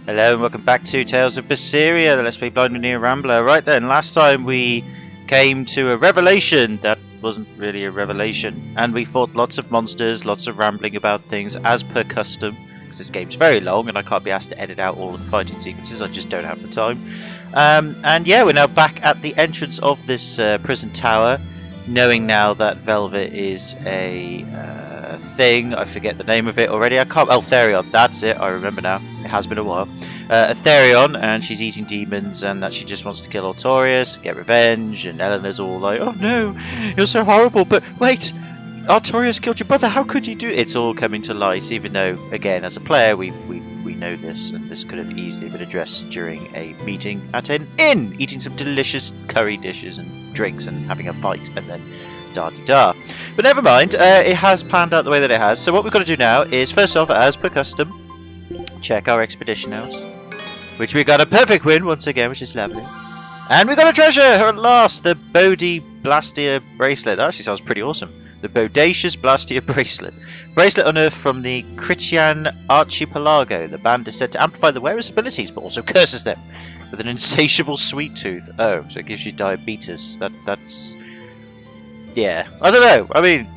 Hello and welcome back to Tales of Berseria, the Let's Play Blind and Rambler. Right then, last time we came to a revelation that wasn't really a revelation, and we fought lots of monsters, lots of rambling about things as per custom, because this game's very long and I can't be asked to edit out all of the fighting sequences, I just don't have the time. And yeah, we're now back at the entrance of this prison tower, knowing now that Velvet is a thing. I forget the name of it already. I can't. Therion. That's it. I remember now. It has been a while. Therion, and she's eating demons, and that she just wants to kill Artorias, get revenge. And Eleanor's all like, "Oh no, you're so horrible!" But wait, Artorias killed your brother. How could you do it? It's all coming to light. Even though, again, as a player, we know this, and this could have easily been addressed during a meeting at an inn, eating some delicious curry dishes and drinks, and having a fight, and then. Da-de-da. But never mind, it has panned out the way that it has. So what we've got to do now is, first off, as per custom, check our expedition out. Which we got a perfect win once again, which is lovely. And we got a treasure at last! The Bodhi Blastia bracelet. That actually sounds pretty awesome. The Bodacious Blastia bracelet. Bracelet unearthed from the Christian Archipelago. The band is said to amplify the wearer's abilities, but also curses them. With an insatiable sweet tooth. Oh, so it gives you diabetes. That's... Yeah, I don't know. I mean,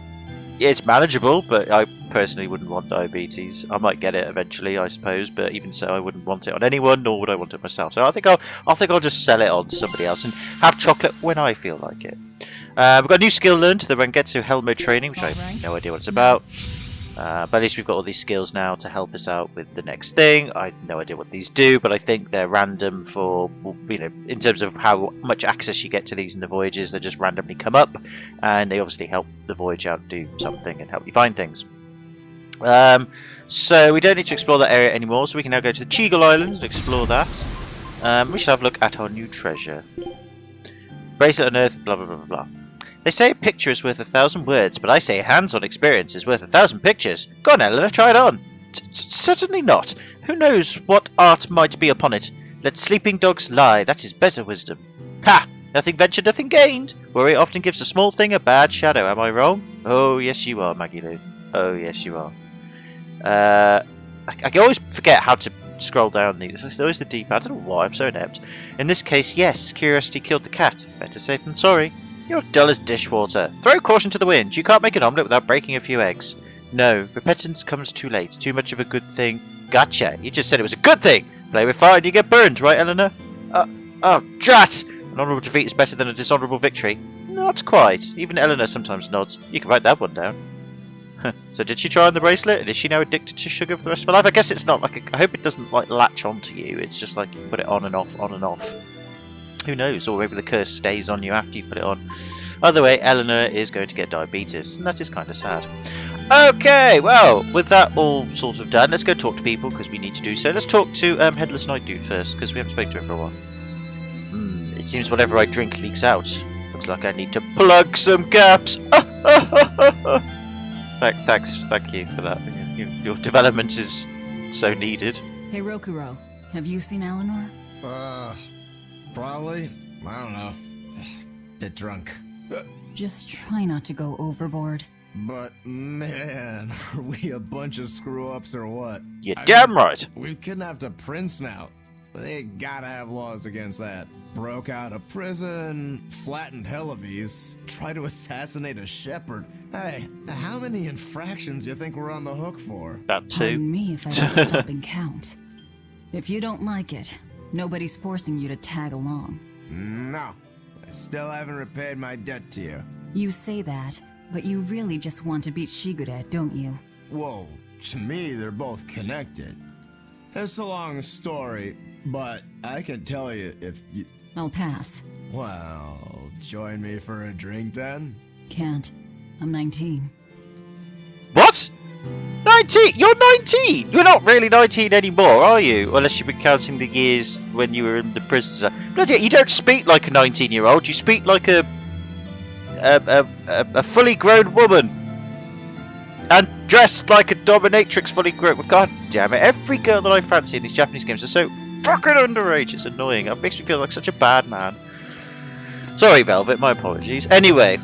it's manageable, but I personally wouldn't want diabetes. I might get it eventually, I suppose, but even so, I wouldn't want it on anyone, nor would I want it myself. So I think I'll just sell it on to somebody else and have chocolate when I feel like it. We've got a new skill learned, the Rangetsu Helmo training, which I have no idea what it's about. But at least we've got all these skills now to help us out with the next thing. I have no idea what these do, but I think they're random for, you know, in terms of how much access you get to these in the voyages. They just randomly come up, and they obviously help the voyage out do something and help you find things. So we don't need to explore that area anymore, so we can now go to the Cheagle Islands and explore that. We should have a look at our new treasure. Bracelet unearthed, blah blah blah blah blah. They say a picture is worth 1,000 words, but I say hands-on experience is worth 1,000 pictures. Go on, Eleanor, try it on. Certainly not. Who knows what art might be upon it? Let sleeping dogs lie. That is better wisdom. Ha! Nothing ventured, nothing gained. Worry often gives a small thing a bad shadow. Am I wrong? Oh, yes, you are, Magilou. Oh, yes, you are. I always forget how to scroll down these. It's always the deep. I don't know why. I'm so inept. In this case, yes, curiosity killed the cat. Better safe than sorry. You're dull as dishwater. Throw caution to the wind. You can't make an omelette without breaking a few eggs. No, repentance comes too late. Too much of a good thing. Gotcha. You just said it was a good thing. Play with fire and you get burned, right, Eleanor? Oh, drat! An honourable defeat is better than a dishonourable victory. Not quite. Even Eleanor sometimes nods. You can write that one down. So did she try on the bracelet? And is she now addicted to sugar for the rest of her life? I guess it's not like... I hope it doesn't like latch onto you. It's just like you put it on and off, on and off. Who knows? Or maybe the curse stays on you after you put it on. Either way, Eleanor is going to get diabetes, and that is kind of sad. Okay, well, with that all sort of done, let's go talk to people, because we need to do so. Let's talk to Headless Night Dude first, because we haven't spoken to him for a while. It seems whatever I drink leaks out. Looks like I need to plug some gaps. Thank you for that. Your development is so needed. Hey, Rokuro, have you seen Eleanor? Probably. I don't know. Bit drunk. Just try not to go overboard. But man, are we a bunch of screw-ups or what? You're damn right. We've kidnapped a prince now. They gotta have laws against that. Broke out of prison, flattened Helives, tried to assassinate a shepherd. Hey, how many infractions do you think we're on the hook for? About 2. Pardon me if I don't stop and count. If you don't like it, nobody's forcing you to tag along. No, I still haven't repaid my debt to you. You say that, but you really just want to beat Shigure, don't you? Whoa, to me they're both connected. It's a long story, but I can tell you if you... I'll pass. Well, join me for a drink then? Can't. I'm 19. What? 19? You're 19! You're not really 19 anymore, are you? Unless you've been counting the years when you were in the prison. Bloody hell, you don't speak like a 19-year-old. You speak like a fully grown woman. And dressed like a dominatrix fully grown. God damn it. Every girl that I fancy in these Japanese games are so fucking underage. It's annoying. It makes me feel like such a bad man. Sorry, Velvet. My apologies. Anyway.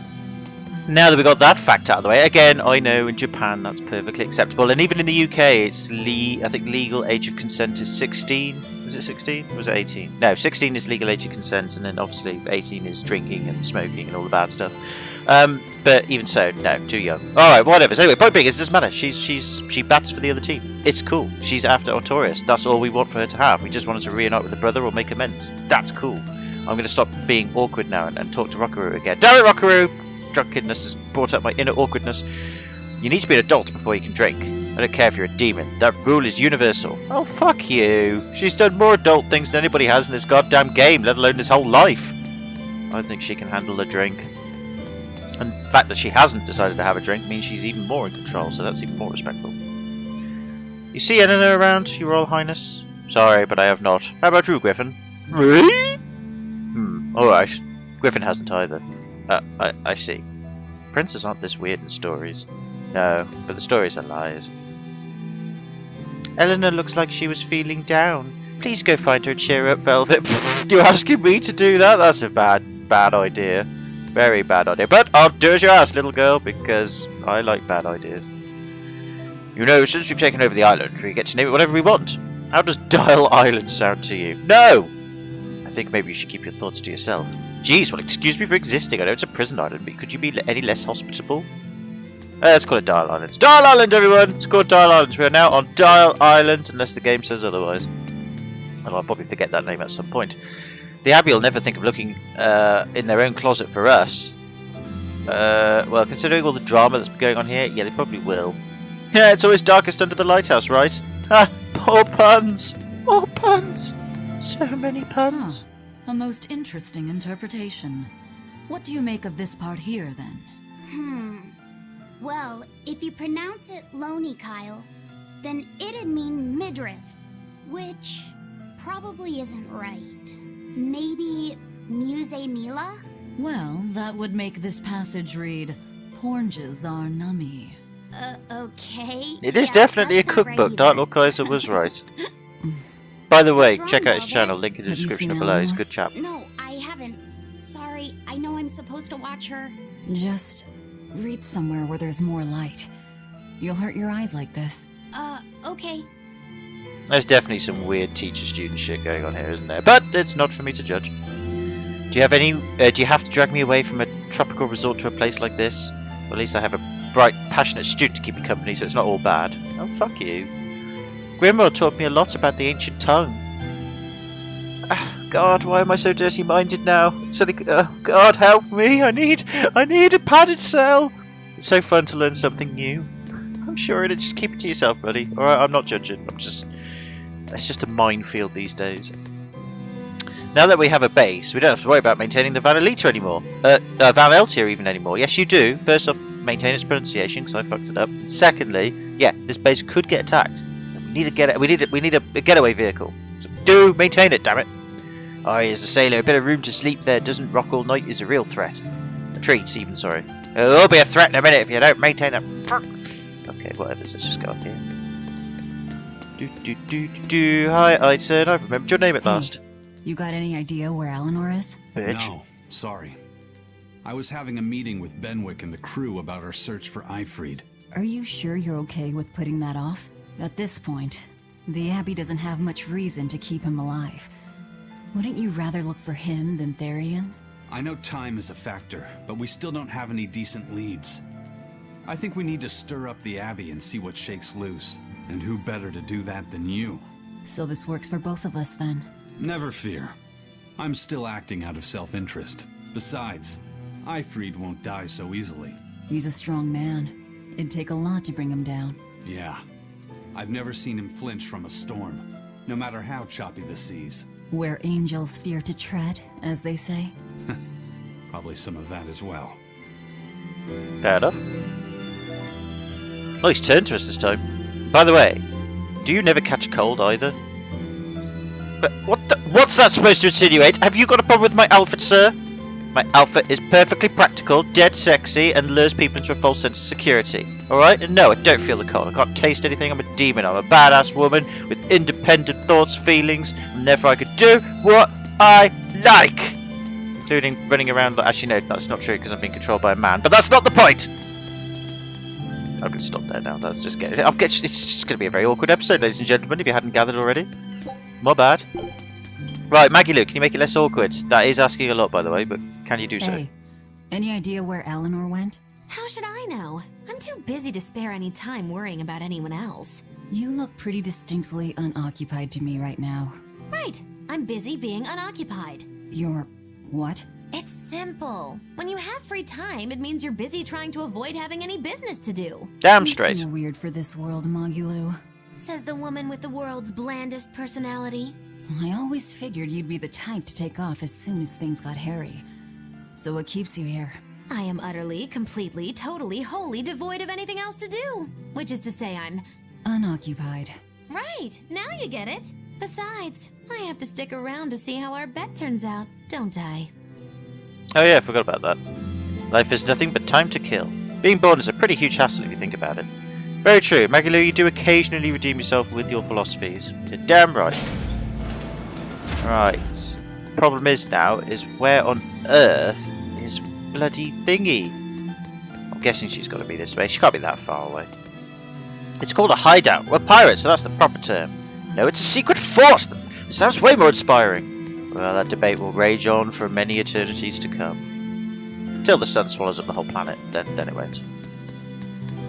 Now that we got that fact out of the way, again, I know in Japan that's perfectly acceptable, and even in the UK, it's I think legal age of consent is 16. Is it 16? Or was it 18? No, 16 is legal age of consent, and then obviously 18 is drinking and smoking and all the bad stuff. But even so, no, too young. All right, whatever. So anyway, point being, it doesn't matter. She bats for the other team. It's cool. She's after Artorias. That's all we want for her to have. We just want her to reunite with her brother or make amends. That's cool. I'm going to stop being awkward now and talk to Rockaroo again. Damn it, Rockaroo! Drunkenness has brought up my inner awkwardness. You need to be an adult before you can drink. I don't care if you're a demon. That rule is universal. Oh, fuck you. She's done more adult things than anybody has in this goddamn game, let alone this whole life. I don't think she can handle a drink. And the fact that she hasn't decided to have a drink means she's even more in control, so that's even more respectful. You see Eleanor around, Your Royal Highness? Sorry, but I have not. How about you, Griffin? Really? Alright. Griffin hasn't either. I see. Princes aren't this weird in stories. No, but the stories are lies. Eleanor looks like she was feeling down. Please go find her and cheer up, Velvet. You're asking me to do that? That's a bad idea. Very bad idea. But I'll do as you ask, little girl, because I like bad ideas. You know, since we've taken over the island, we get to name it whatever we want. How does Dial Island sound to you? No! I think maybe you should keep your thoughts to yourself. Jeez, well, excuse me for existing. I know it's a prison island, but could you be any less hospitable? Let's call it Dial Island. It's Dial Island, everyone! It's called Dial Island. We are now on Dial Island, unless the game says otherwise. And I'll probably forget that name at some point. The Abbey will never think of looking in their own closet for us. Well, considering all the drama that's been going on here, yeah, they probably will. Yeah, it's always darkest under the lighthouse, right? Ha! Poor puns! More puns! So many puns. Huh. A most interesting interpretation. What do you make of this part here, then? Well, if you pronounce it Loney Kyle, then it'd mean midriff, which probably isn't right. Maybe Muse Mila? Well, that would make this passage read, Pornges are nummy. Okay. It is definitely a cookbook. Dark Lord Kaiser was right. By the way, check out his channel. Link in the description below. He's a good chap. No, I haven't. Sorry, I know I'm supposed to watch her. Just read somewhere where there's more light. You'll hurt your eyes like this. Okay. There's definitely some weird teacher-student shit going on here, isn't there? But it's not for me to judge. Do you have any? Do you have to drag me away from a tropical resort to a place like this? Well, at least I have a bright, passionate student to keep me company, so it's not all bad. Oh, fuck you. Grimoire taught me a lot about the ancient tongue. God, why am I so dirty-minded now? God, help me! I need a padded cell. It's so fun to learn something new. I'm sure it'll just keep it to yourself, buddy. Alright, I'm not judging. It's just a minefield these days. Now that we have a base, we don't have to worry about maintaining the Vanelita anymore. Vaneltia even anymore. Yes, you do. First off, maintain its pronunciation, because I fucked it up. And secondly, yeah, this base could get attacked. We need a getaway vehicle. So do maintain it, damn it. Oh, as a sailor, a bit of room to sleep there doesn't rock all night is a real threat. A treat, even, sorry. It'll be a threat in a minute if you don't maintain that. Okay, whatever, let's just go up here. Hi, Aiden, I've remembered your name at last. You got any idea where Eleanor is? Bitch. No, sorry. I was having a meeting with Benwick and the crew about our search for Eifried. Are you sure you're okay with putting that off? At this point, the Abbey doesn't have much reason to keep him alive. Wouldn't you rather look for him than Therians? I know time is a factor, but we still don't have any decent leads. I think we need to stir up the Abbey and see what shakes loose. And who better to do that than you? So this works for both of us then? Never fear. I'm still acting out of self-interest. Besides, Eifried won't die so easily. He's a strong man. It'd take a lot to bring him down. Yeah. I've never seen him flinch from a storm, no matter how choppy the seas. Where angels fear to tread, as they say. Probably some of that as well. Fair enough. Oh, he's turned to us this time. By the way, do you never catch cold either? But what's that supposed to insinuate? Have you got a problem with my outfit, sir? My outfit is perfectly practical, dead sexy, and lures people into a false sense of security. Alright? And no, I don't feel the cold. I can't taste anything. I'm a demon. I'm a badass woman with independent thoughts, feelings, and therefore I can do what I like. including running around. Actually, no, that's not true because I'm being controlled by a man. But that's not the point. I'm going to stop there now. That's just getting. It's just going to be a very awkward episode, ladies and gentlemen. If you hadn't gathered already, my bad. Right, Magilou, can you make it less awkward? That is asking a lot, by the way, but can you do so? Hey, any idea where Eleanor went? How should I know? I'm too busy to spare any time worrying about anyone else. You look pretty distinctly unoccupied to me right now. Right, I'm busy being unoccupied. You're... what? It's simple. When you have free time, it means you're busy trying to avoid having any business to do. Damn You're straight. too weird for this world, Magilou. Says the woman with the world's blandest personality. I always figured you'd be the type to take off as soon as things got hairy. So what keeps you here? I am utterly, completely, totally, wholly devoid of anything else to do. Which is to say I'm... Unoccupied. Right, now you get it. Besides, I have to stick around to see how our bet turns out, don't I? Oh yeah, I forgot about that. Life is nothing but time to kill. Being born is a pretty huge hassle if you think about it. Very true. Magilou, you do occasionally redeem yourself with your philosophies. You're damn right. Right. Problem is now, is where on earth is bloody thingy? I'm guessing she's got to be this way. She can't be that far away. It's called a hideout. We're pirates, so that's the proper term. No, it's a secret force. It sounds way more inspiring. Well, that debate will rage on for many eternities to come. Until the sun swallows up the whole planet, then it won't.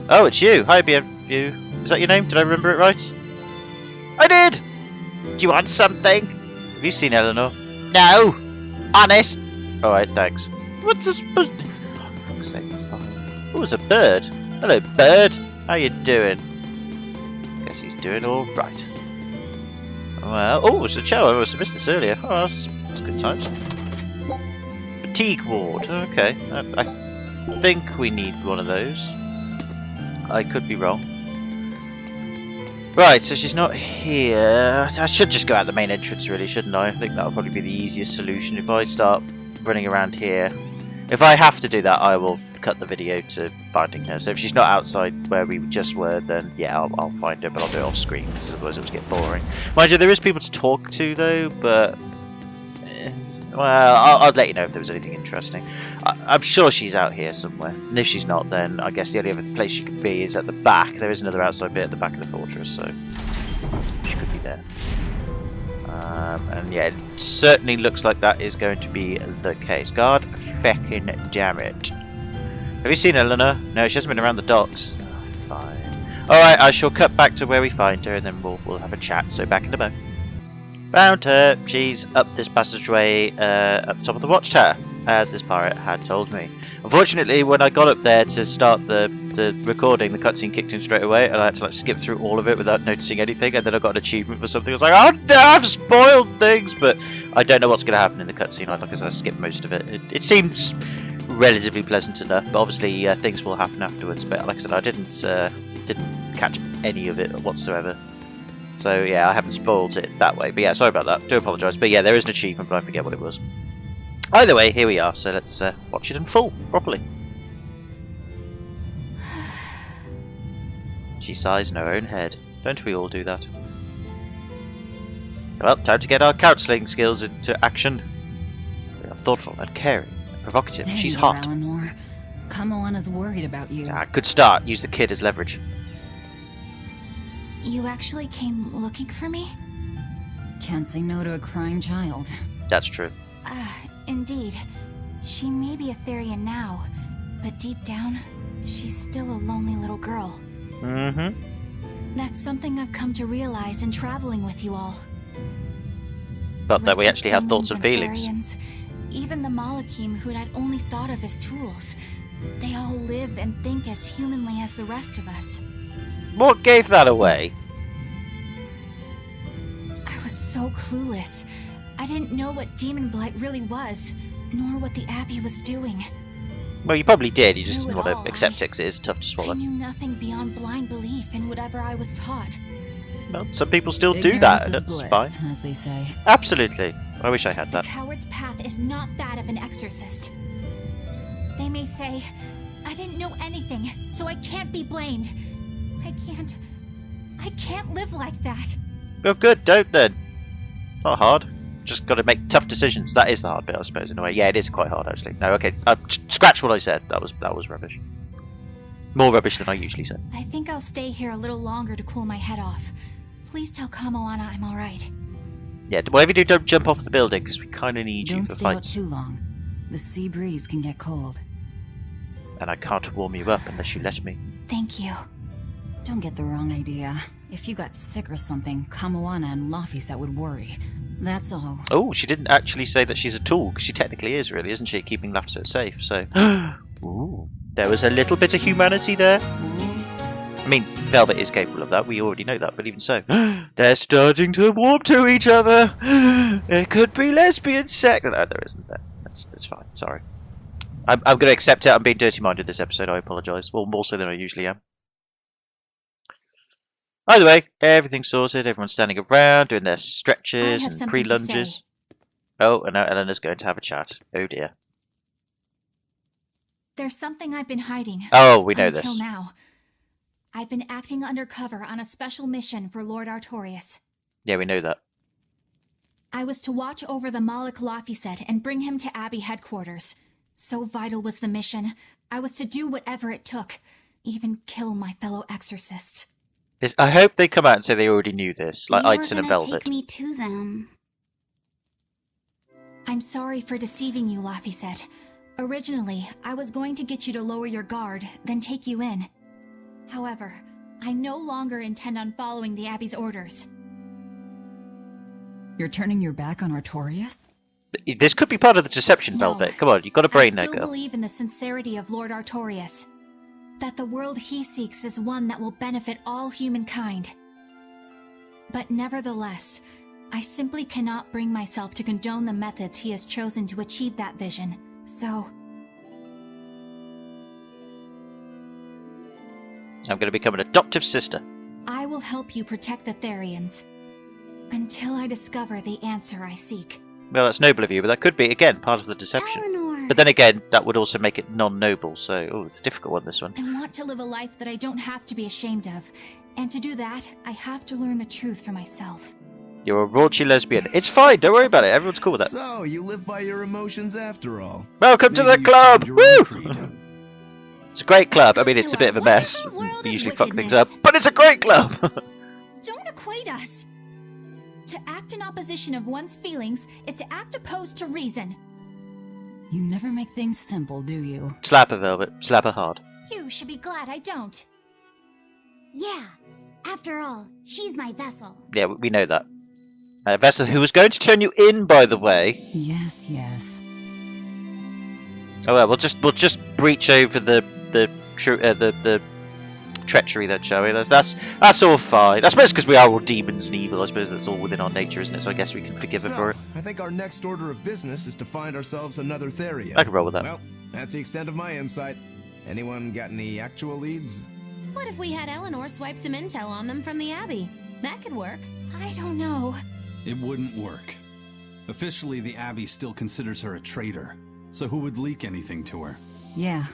Oh, it's you. Hi, BFU. Is that your name? Did I remember it right? I did! Do you want something? Have you seen Eleanor? No! Honest! Alright, thanks. What's this supposed to... For fuck's sake, fine. Oh, it's a bird. Hello, bird. How you doing? Guess he's doing alright. Well, oh, it's a show. I must have missed this earlier. Oh, that's good times. Fatigue ward. Okay. I think we need one of those. I could be wrong. Right, so she's not here. I should just go out the main entrance, really, shouldn't I? I think that'll probably be the easiest solution if I start running around here. If I have to do that, I will cut the video to finding her. So if she's not outside where we just were, then yeah, I'll find her, but I'll do it off screen, because otherwise it would get boring. Mind you, there is people to talk to, though, but... well, I'll let you know if there was anything interesting. I'm sure she's out here somewhere. And if she's not, then I guess the only other place she could be is at the back. There is another outside bit at the back of the fortress, so she could be there. And yeah, it certainly looks like that is going to be the case. God feckin' damn it. Have you seen Eleanor? No, she hasn't been around the docks. Oh, fine. Alright, I shall cut back to where we find her and then we'll have a chat. So back in the boat. Found her. She's up this passageway at the top of the watchtower, as this pirate had told me. Unfortunately, when I got up there to start the recording, the cutscene kicked in straight away, and I had to like skip through all of it without noticing anything. And then I got an achievement for something. I was like, "Oh no, I've spoiled things!" But I don't know what's going to happen in the cutscene. Like I said, I skipped most of it. It seems relatively pleasant enough, but obviously things will happen afterwards. But like I said, I didn't catch any of it whatsoever. So yeah, I haven't spoiled it that way. But yeah, sorry about that. Do apologise. But yeah, there is an achievement, but I forget what it was. Either way, here we are. So let's watch it in full, properly. She sighs in her own head. Don't we all do that? Well, time to get our counselling skills into action. We are thoughtful and caring and provocative. There She's you are, hot. Eleanor. Kamala's worried about you. Ah, good start. Use the kid as leverage. You actually came looking for me? Can't say no to a crying child. That's true. Indeed. She may be a Therian now, but deep down, she's still a lonely little girl. Mm-hmm. That's something I've come to realize in traveling with you all. But that we Wretched actually have thoughts and demons feelings. Therians, even the Malakim who I'd only thought of as tools, they all live and think as humanly as the rest of us. What gave that away? I was so clueless. I didn't know what Demon Blight really was, nor what the Abbey was doing. Well, you probably did. You just Knew didn't it want all. to accept it because it is tough to I swallow. knew nothing beyond blind belief in whatever I was taught. Well, some people still do Ignorance that, is and that's bliss, fine. as they say. Absolutely. I wish I had The that. coward's path is not that of an exorcist. They may say, I didn't know anything, so I can't be blamed. I can't live like that. Well, good. Don't then. Not hard. just got to make tough decisions. That is the hard bit, I suppose, in a way. Yeah, it is quite hard, actually. No, okay. Scratch what I said. That was rubbish. More rubbish than I usually say. I think I'll stay here a little longer to cool my head off. Please tell Kamoana I'm alright. Yeah, whatever you do, don't jump off the building, because we kind of need you Don't for stay out fights. too long. The sea breeze can get cold. And I can't warm you up unless you let me. Thank you. Don't get the wrong idea. If you got sick or something, Kamoana and Laphicet would worry. That's all. Oh, she didn't actually say that she's a tool, because she technically is, really, isn't she? Keeping Laphicet safe, so... Ooh, there was a little bit of humanity there. I mean, Velvet is capable of that, we already know that, but even so... They're starting to warm to each other! It could be lesbian sex! No, there isn't there. That's fine, sorry. I'm going to accept it, I'm being dirty-minded this episode, I apologise. Well, more so than I usually am. Either way, everything's sorted, everyone's standing around, doing their stretches and pre-lunges. Oh, and now Eleanor's going to have a chat. Oh dear. There's something I've been hiding. Oh, we know until this. now. I've been acting undercover on a special mission for Lord Artorias. Yeah, we know that. I was to watch over the Malik Laphicet and bring him to Abbey headquarters. So vital was the mission, I was to do whatever it took, even kill my fellow exorcists. I hope they come out and say they already knew this, like Eidson and Velvet. Take me to them. I'm sorry for deceiving you, Laphicet. Originally, I was going to get you to lower your guard, then take you in. However, I no longer intend on following the Abbey's orders. You're turning your back on Artorias? This could be part of the deception, No, Velvet. Come on, you've got a brain there, I still girl. believe in the sincerity of Lord Artorias. That the world he seeks is one that will benefit all humankind. But nevertheless, I simply cannot bring myself to condone the methods he has chosen to achieve that vision, so... I'm going to become an adoptive sister. I will help you protect the Therians. Until I discover the answer I seek. Well, that's noble of you, but that could be, again, part of the deception. Eleanor. But then again, that would also make it non-noble, so... Oh, it's a difficult one, this one. I want to live a life that I don't have to be ashamed of. And to do that, I have to learn the truth for myself. You're a raunchy lesbian. It's fine, don't worry about it. Everyone's cool with that. So, you live by your emotions after all. Welcome to the Maybe you club! found your own Woo! creed. It's a great club. I mean, Welcome it's a to bit of a a mess. wonderful world We of usually fuck things wickedness. up, but it's a great club! Don't equate us! To act in opposition of one's feelings is to act opposed to reason. You never make things simple, do you? Slap her, Velvet. Slap her hard. You should be glad I don't. Yeah. After all, she's my vessel. Yeah, we know that. Vessel, who was going to turn you in, by the way. Yes, yes. Oh well, we'll just breach over the treachery then, shall we? That's all fine. I suppose because we are all demons and evil. I suppose that's all within our nature, isn't it? So I guess we can forgive her for it. I think our next order of business is to find ourselves another Theria. I can roll with that. Well, that's the extent of my insight. Anyone got any actual leads? What if we had Eleanor swipe some intel on them from the Abbey? That could work. I don't know. It wouldn't work. Officially, the Abbey still considers her a traitor, so who would leak anything to her? Yeah.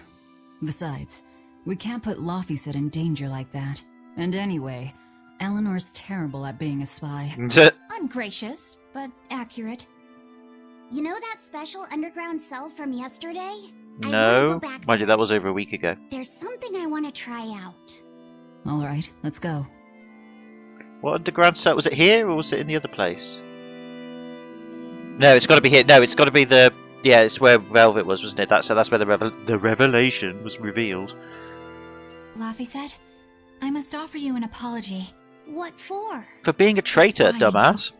Besides, we can't put Laphicet in danger like that. And anyway, Eleanor's terrible at being a spy. Ungracious, but accurate. You know that special underground cell from yesterday? I wanna No, go back mind you, there. that was over a week ago. There's something I want to try out. Alright, let's go. What underground cell? Was it here or was it in the other place? No, it's got to be here. No, it's got to be the... Yeah, it's where Velvet was, wasn't it? That's where the revelation was revealed. Laphicet, I must offer you an apology. What for? For being a traitor, fine. dumbass.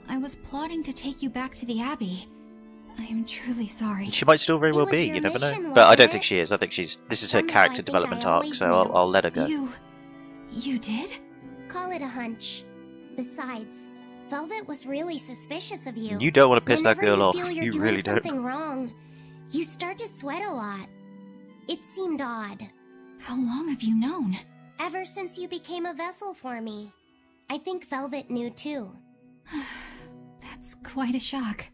I was plotting to take you back to the Abbey. I am truly sorry. She might still very It well was be, your you never know. mission, But I wasn't don't it? think she is. I think this is her Somehow I character think development I arc, always so knew. I'll let her go. You did? Call it a hunch. Besides, Velvet was really suspicious of you. You don't want to piss that Whenever girl off. you feel you're You doing really don't. something wrong, you start to sweat a lot. It seemed odd. How long have you known? Ever since you became a vessel for me. I think Velvet knew too. That's quite a shock.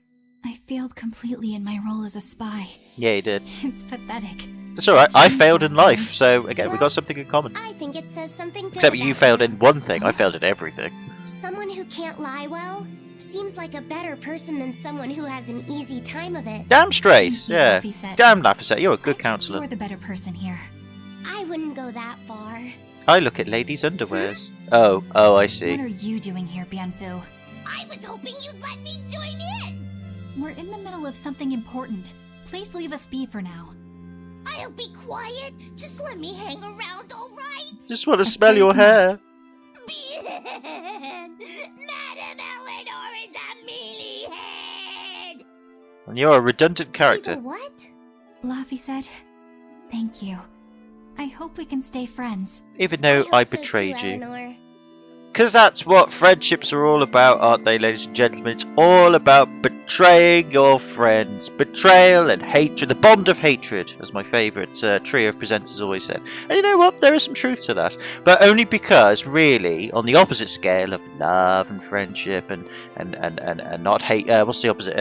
I failed completely in my role as a spy. Yeah, you did. It's pathetic. It's alright. I failed in life, so again, we got something in common. I think it says something good Except you about failed in one thing. I failed in everything. Someone who can't lie well seems like a better person than someone who has an easy time of it. Damn straight, Thank you, yeah. Laphicet. Damn Laphicet, you're a I good think counsellor. You're the better person here. I wouldn't go that far. I look at ladies' underwears. Oh, I What see. are you doing here, Bienfu? I was hoping you'd let me join in. We're in the middle of something important. Please leave us be for now. I'll be quiet. Just let me hang around, all right? Just want to smell your hair. Madam Eleanor is a mealyhead. And you're a redundant She's character. a what? Laphicet, thank you. I hope we can stay friends. Even though hope I so too, betrayed you. Eleanor. Because that's what friendships are all about, aren't they, ladies and gentlemen? It's all about betraying your friends. Betrayal and hatred. The bond of hatred, as my favourite trio of presenters always said. And you know what? There is some truth to that. But only because, really, on the opposite scale of love and friendship and not hate... what's the opposite?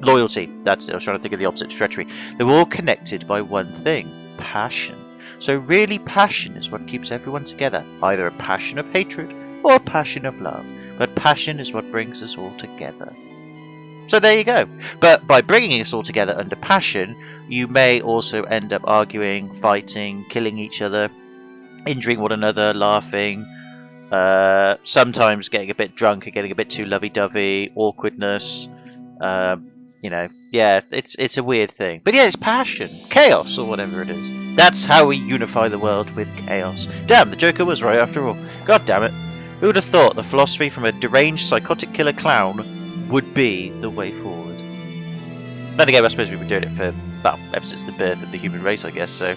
Loyalty. That's it. I was trying to think of the opposite. Treachery. They're all connected by one thing. Passion. So really passion is what keeps everyone together. Either a passion of hatred or a passion of love. But passion is what brings us all together. So there you go. But by bringing us all together under passion, you may also end up arguing, fighting, killing each other, injuring one another, laughing, sometimes getting a bit drunk and getting a bit too lovey-dovey, awkwardness. You know, yeah, it's a weird thing. But yeah, it's passion. Chaos, or whatever it is. That's how we unify the world, with chaos. Damn, the Joker was right after all. God damn it. Who would have thought the philosophy from a deranged psychotic killer clown would be the way forward? Then again, I suppose we've been doing it for, well, ever since the birth of the human race, I guess, so,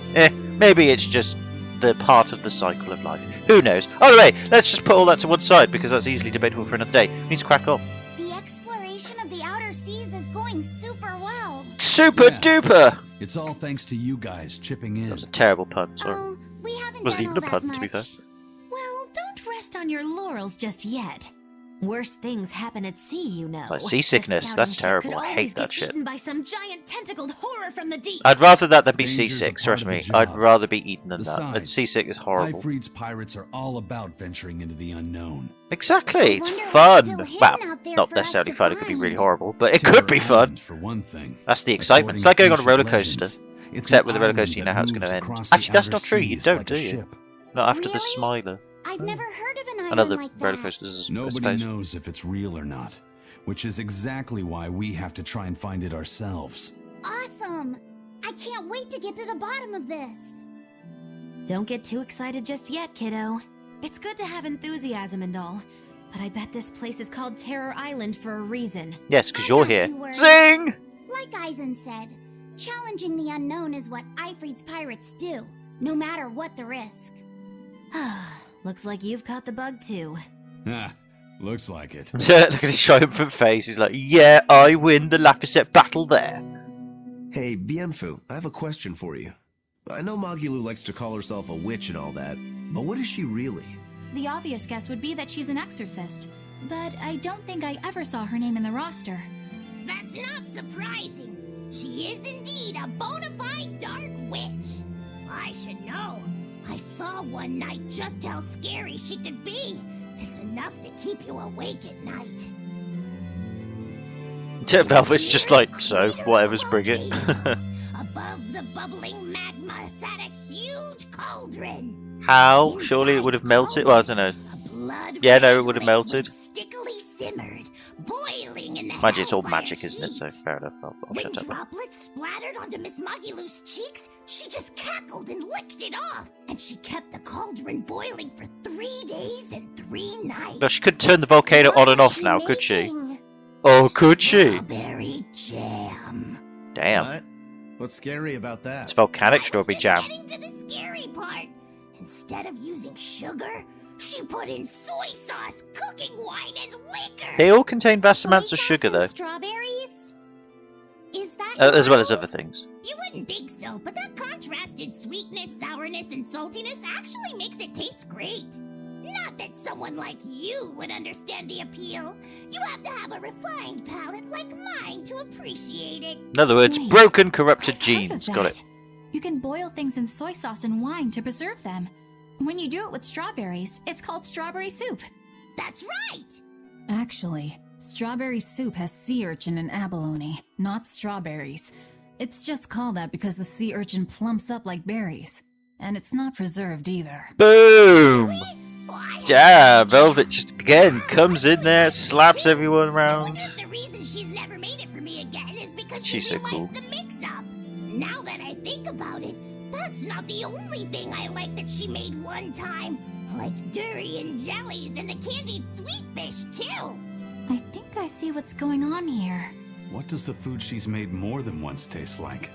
maybe it's just the part of the cycle of life. Who knows? Either way, let's just put all that to one side, because that's easily debatable for another day. We need to crack on. The exploration of the outer seas is going super well. Super Yeah. duper! It's all thanks to you guys chipping in. That was a terrible pun, sorry. Oh, we haven't Wasn't done even all a pun, that to be fair. much. Well, don't rest on your laurels just yet. Worse things happen at sea, you know. Like seasickness, The that's scouting ship terrible. could I hate always that get shit. eaten by some giant tentacled horror from the deep. I'd rather that than be Danger's a seasick, part trust of the me. job. I'd rather be eaten than that. And Besides, seasick is horrible. Ifreed's pirates are all about venturing into the unknown. Exactly, it's wonder what's fun. still hidden Well, out there not for us necessarily to fun, it could be really find. horrible, but it could be Terror fun. Island, for one thing. That's the excitement. It's like going on a roller coaster. It's Except an with a roller island coaster, you know that how it's going to moves end. across the Actually, that's outer not true, you seas don't, like do a you? ship. Not after the Really? Smiler. I've never heard of an island Another like roller that. coaster, I Nobody suppose. knows if it's real or not, which is exactly why we have to try and find it ourselves. Awesome! I can't wait to get to the bottom of this. Don't get too excited just yet, kiddo. It's good to have enthusiasm and all, but I bet this place is called Terror Island for a reason. Yes, because I'm you're not here. too worried. Zing! Like Eisen said, challenging the unknown is what Ifreed's pirates do, no matter what the risk. Looks like you've caught the bug too. Ah, looks like it. Look at his triumphant face. He's like, yeah, I win the Laphicet battle there. Hey, Bienfu, I have a question for you. I know Magilou likes to call herself a witch and all that, but what is she really? The obvious guess would be that she's an exorcist, but I don't think I ever saw her name in the roster. That's not surprising. She is indeed a bona fide dark witch. I should know. I saw one night just how scary she could be. It's enough to keep you awake at night. Velvet's just like, so, whatever's bring it. Above the bubbling magma sat a huge cauldron. How? Surely it would have melted? Well, I don't know. A blood Yeah, no, red it would have liquid melted. Stickily simmered, boiling in the Mind you, it's all hellfire magic, isn't it? So, heat. fair enough. I'll When shut up. droplets splattered onto Miss Magilou's cheeks, she just cackled and licked it off. And she kept the cauldron boiling for 3 days and 3 nights. No, she couldn't turn the volcano on and off now, could she? Oh, could she? Strawberry jam. Damn. What? What's scary about that? It's volcanic I was strawberry just jam. getting to the scary part. Instead of using sugar, she put in soy sauce, cooking wine, and liquor. They all contain vast amounts of Soy sugar, sauce and though, Strawberries? Is that as well as normal? other things. You wouldn't think so, but that contrasted sweetness, sourness, and saltiness actually makes it taste great. Not that someone like you would understand the appeal. You have to have a refined palate like mine to appreciate it. In other words, Wait, broken, corrupted I've heard of genes. Got it. that. You can boil things in soy sauce and wine to preserve them. When you do it with strawberries, it's called strawberry soup. That's right! Actually, strawberry soup has sea urchin and abalone, not strawberries. It's just called that because the sea urchin plumps up like berries. And it's not preserved either. Boom! Yeah, Velvet just again comes in there, slaps everyone I around. wonder if the reason she's never made it for me again is because She's she so realized cool. the mix-up. Now that I think about it, that's not the only thing I like that she made one time. Like durian jellies and the candied sweet fish, too. I think I see what's going on here. What does the food she's made more than once taste like?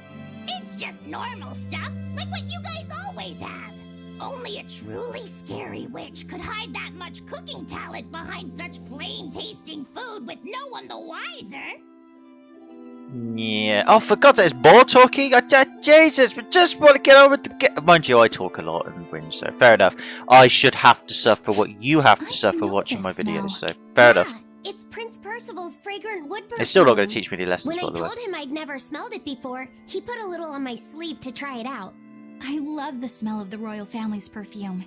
It's just normal stuff, like what you guys always have. Only a truly scary witch could hide that much cooking talent behind such plain-tasting food with no one the wiser. Yeah. Oh, for God's sake, it's more talking? Jesus, we just want to get on with the... Mind you, I talk a lot and whinge, so fair enough. I should have to suffer what you have to I suffer know watching my this videos, so smell. fair enough. It's Prince Percival's fragrant wood perfume. It's still not going to teach me any lessons, When by I the way. told him I'd never smelled it before, he put a little on my sleeve to try it out. I love the smell of the royal family's perfume.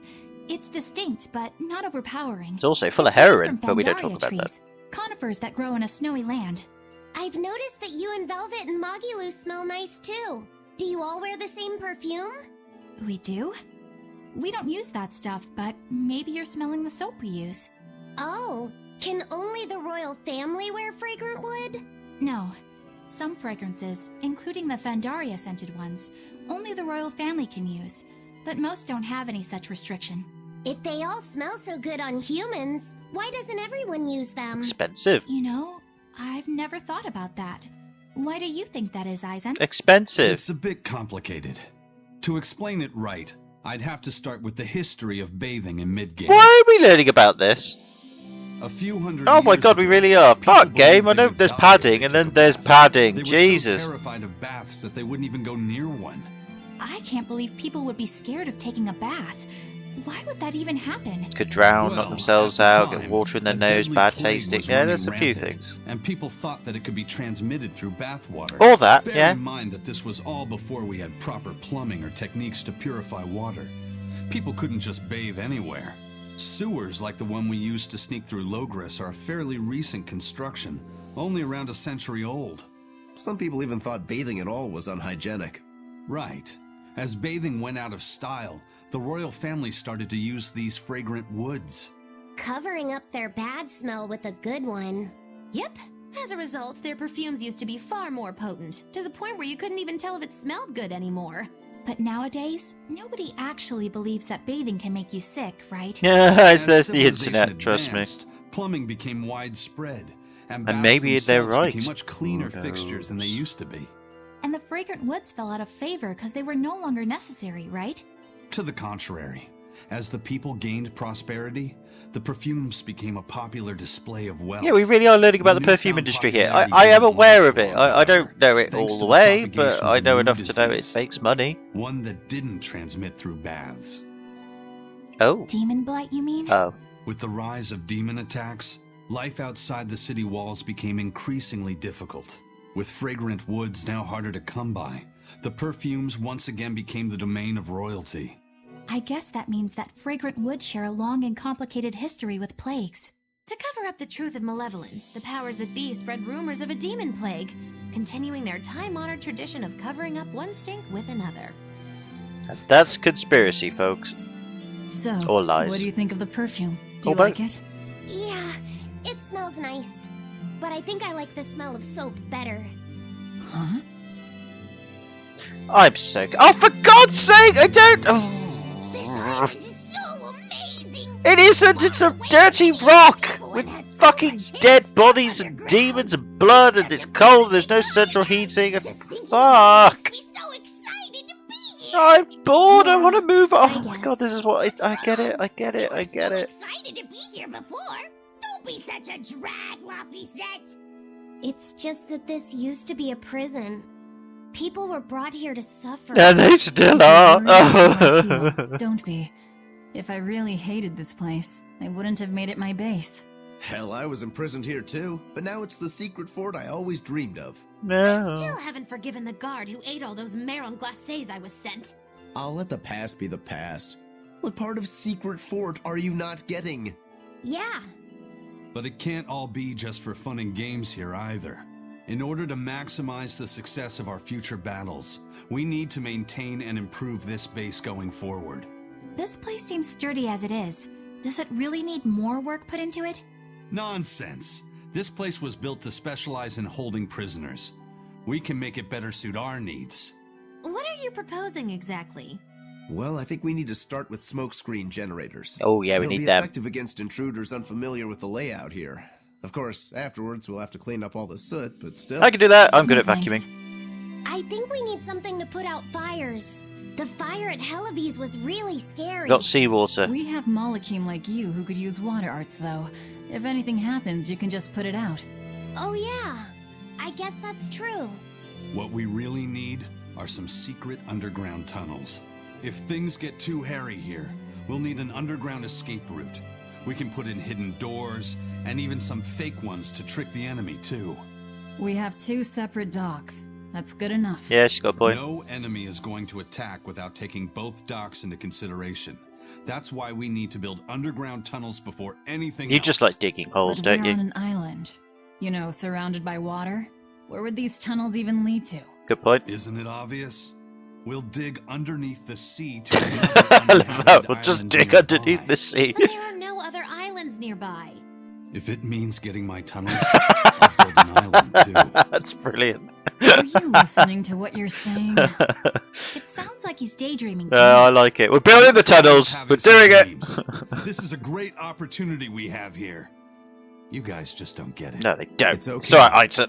It's distinct, but not overpowering. It's also full of It's made heroin, from but we don't talk Pandaria about that. trees, conifers that grow in a snowy land. I've noticed that you and Velvet and Magilou smell nice too. Do you all wear the same perfume? We do? We don't use that stuff, but maybe you're smelling the soap we use. Oh, can only the royal family wear fragrant wood? No. Some fragrances, including the Pandaria scented ones, only the royal family can use, but most don't have any such restriction. If they all smell so good on humans, why doesn't everyone use them? Expensive. You know, I've never thought about that. Why do you think that is, Eisen? Expensive. It's a bit complicated. To explain it right, I'd have to start with the history of bathing in mid-game. Why are we learning about this? A few hundred Oh my years God, we ago, really are. people Fuck game, believed I they know would there's die if padding, they and took then a there's bath. padding. They were Jesus. so terrified of baths that they wouldn't even go near one. I can't believe people would be scared of taking a bath. Why would that even happen? Could drown, knock Well, themselves at the out, get time, water in their a nose, deadly bad plague tasting. was Yeah, running there's a few rampant, things. And people thought that it could be transmitted through bathwater. All that, Bear yeah. in mind that this was all before we had proper plumbing or techniques to purify water. People couldn't just bathe anywhere. Sewers like the one we used to sneak through Logris are a fairly recent construction, only around a century old. Some people even thought bathing at all was unhygienic. Right. As bathing went out of style, the royal family started to use these fragrant woods. Covering up their bad smell with a good one. Yep. As a result, their perfumes used to be far more potent, to the point where you couldn't even tell if it smelled good anymore. But nowadays, nobody actually believes that bathing can make you sick, right? Yeah, As there's the civilization internet, trust me. advanced, plumbing became widespread, and And maybe baths they're themselves right. became much cleaner Who fixtures than they knows? used to be. And the fragrant woods fell out of favor because they were no longer necessary, right? To the contrary, as the people gained prosperity, the perfumes became a popular display of wealth. Yeah, we really are learning about the perfume newfound industry here. popularity I am didn't aware last of it. long, I don't know it thanks all to the the way, propagation but of I a know new enough to know it disease. makes money. One that didn't transmit through baths. Oh. Demon blight, you mean? Oh. With the rise of demon attacks, life outside the city walls became increasingly difficult. With fragrant woods now harder to come by, the perfumes once again became the domain of royalty. I guess that means that fragrant woods share a long and complicated history with plagues. To cover up the truth of malevolence, the powers that be spread rumors of a demon plague, continuing their time-honored tradition of covering up one stink with another. That's conspiracy, folks. So, Or lies. what do you think of the perfume? Do Or you like both. it? Yeah, it smells nice. But I think I like the smell of soap better. Huh? I'm so... Oh, for God's sake! I don't... This Oh. island is so amazing! It isn't! It's a dirty rock! With fucking dead bodies and demons and blood, and it's cold, there's no central heating, and Just thinking fuck! makes me so excited to be here! I'm bored, I Yeah, want to move on. I Oh my guess. God, this is what... I get it, I get it, You I were get so it. excited to be here before! Don't be such a drag, Laphicet! It's just that this used to be a prison. People were brought here to suffer. And they still If are. you're worried about how I feel, don't be. If I really hated this place, I wouldn't have made it my base. Hell, I was imprisoned here too, but now it's the secret fort I always dreamed of. I No. still haven't forgiven the guard who ate all those marron glacés I was sent. I'll let the past be the past. What part of Secret Fort are you not getting? Yeah. But it can't all be just for fun and games here either. In order to maximize the success of our future battles, we need to maintain and improve this base going forward. This place seems sturdy as it is. Does it really need more work put into it? Nonsense! This place was built to specialize in holding prisoners. We can make it better suit our needs. What are you proposing exactly? Well, I think we need to start with smokescreen generators. Oh yeah, we They'll need be them. effective against intruders unfamiliar with the layout here. Of course, afterwards we'll have to clean up all the soot, but still. I can do that. I'm good No, at thanks. vacuuming. I think we need something to put out fires. The fire at Helavi's was really scary. Got seawater. We have Molecule like you who could use water arts, though. If anything happens, you can just put it out. Oh yeah, I guess that's true. What we really need are some secret underground tunnels. If things get too hairy here, we'll need an underground escape route. We can put in hidden doors, and even some fake ones to trick the enemy, too. We have 2 separate docks. That's good enough. Yeah, she's got a point. No enemy is going to attack without taking both docks into consideration. That's why we need to build underground tunnels before anything You else. just like digging holes, But don't we're you? on an island. You know, surrounded by water. Where would these tunnels even lead to? Good point. Isn't it obvious? We'll dig underneath the sea to I love that. We'll just dig underneath the sea. But there are no other islands nearby. If it means getting my tunnels, I'll build an island too. That's brilliant. Are you listening to what you're saying? It sounds like he's daydreaming. to I me. like it. We're building the tunnels. Having We're some doing it. dreams. This is a great opportunity we have here. You guys just don't get it. No, they don't. It's okay. So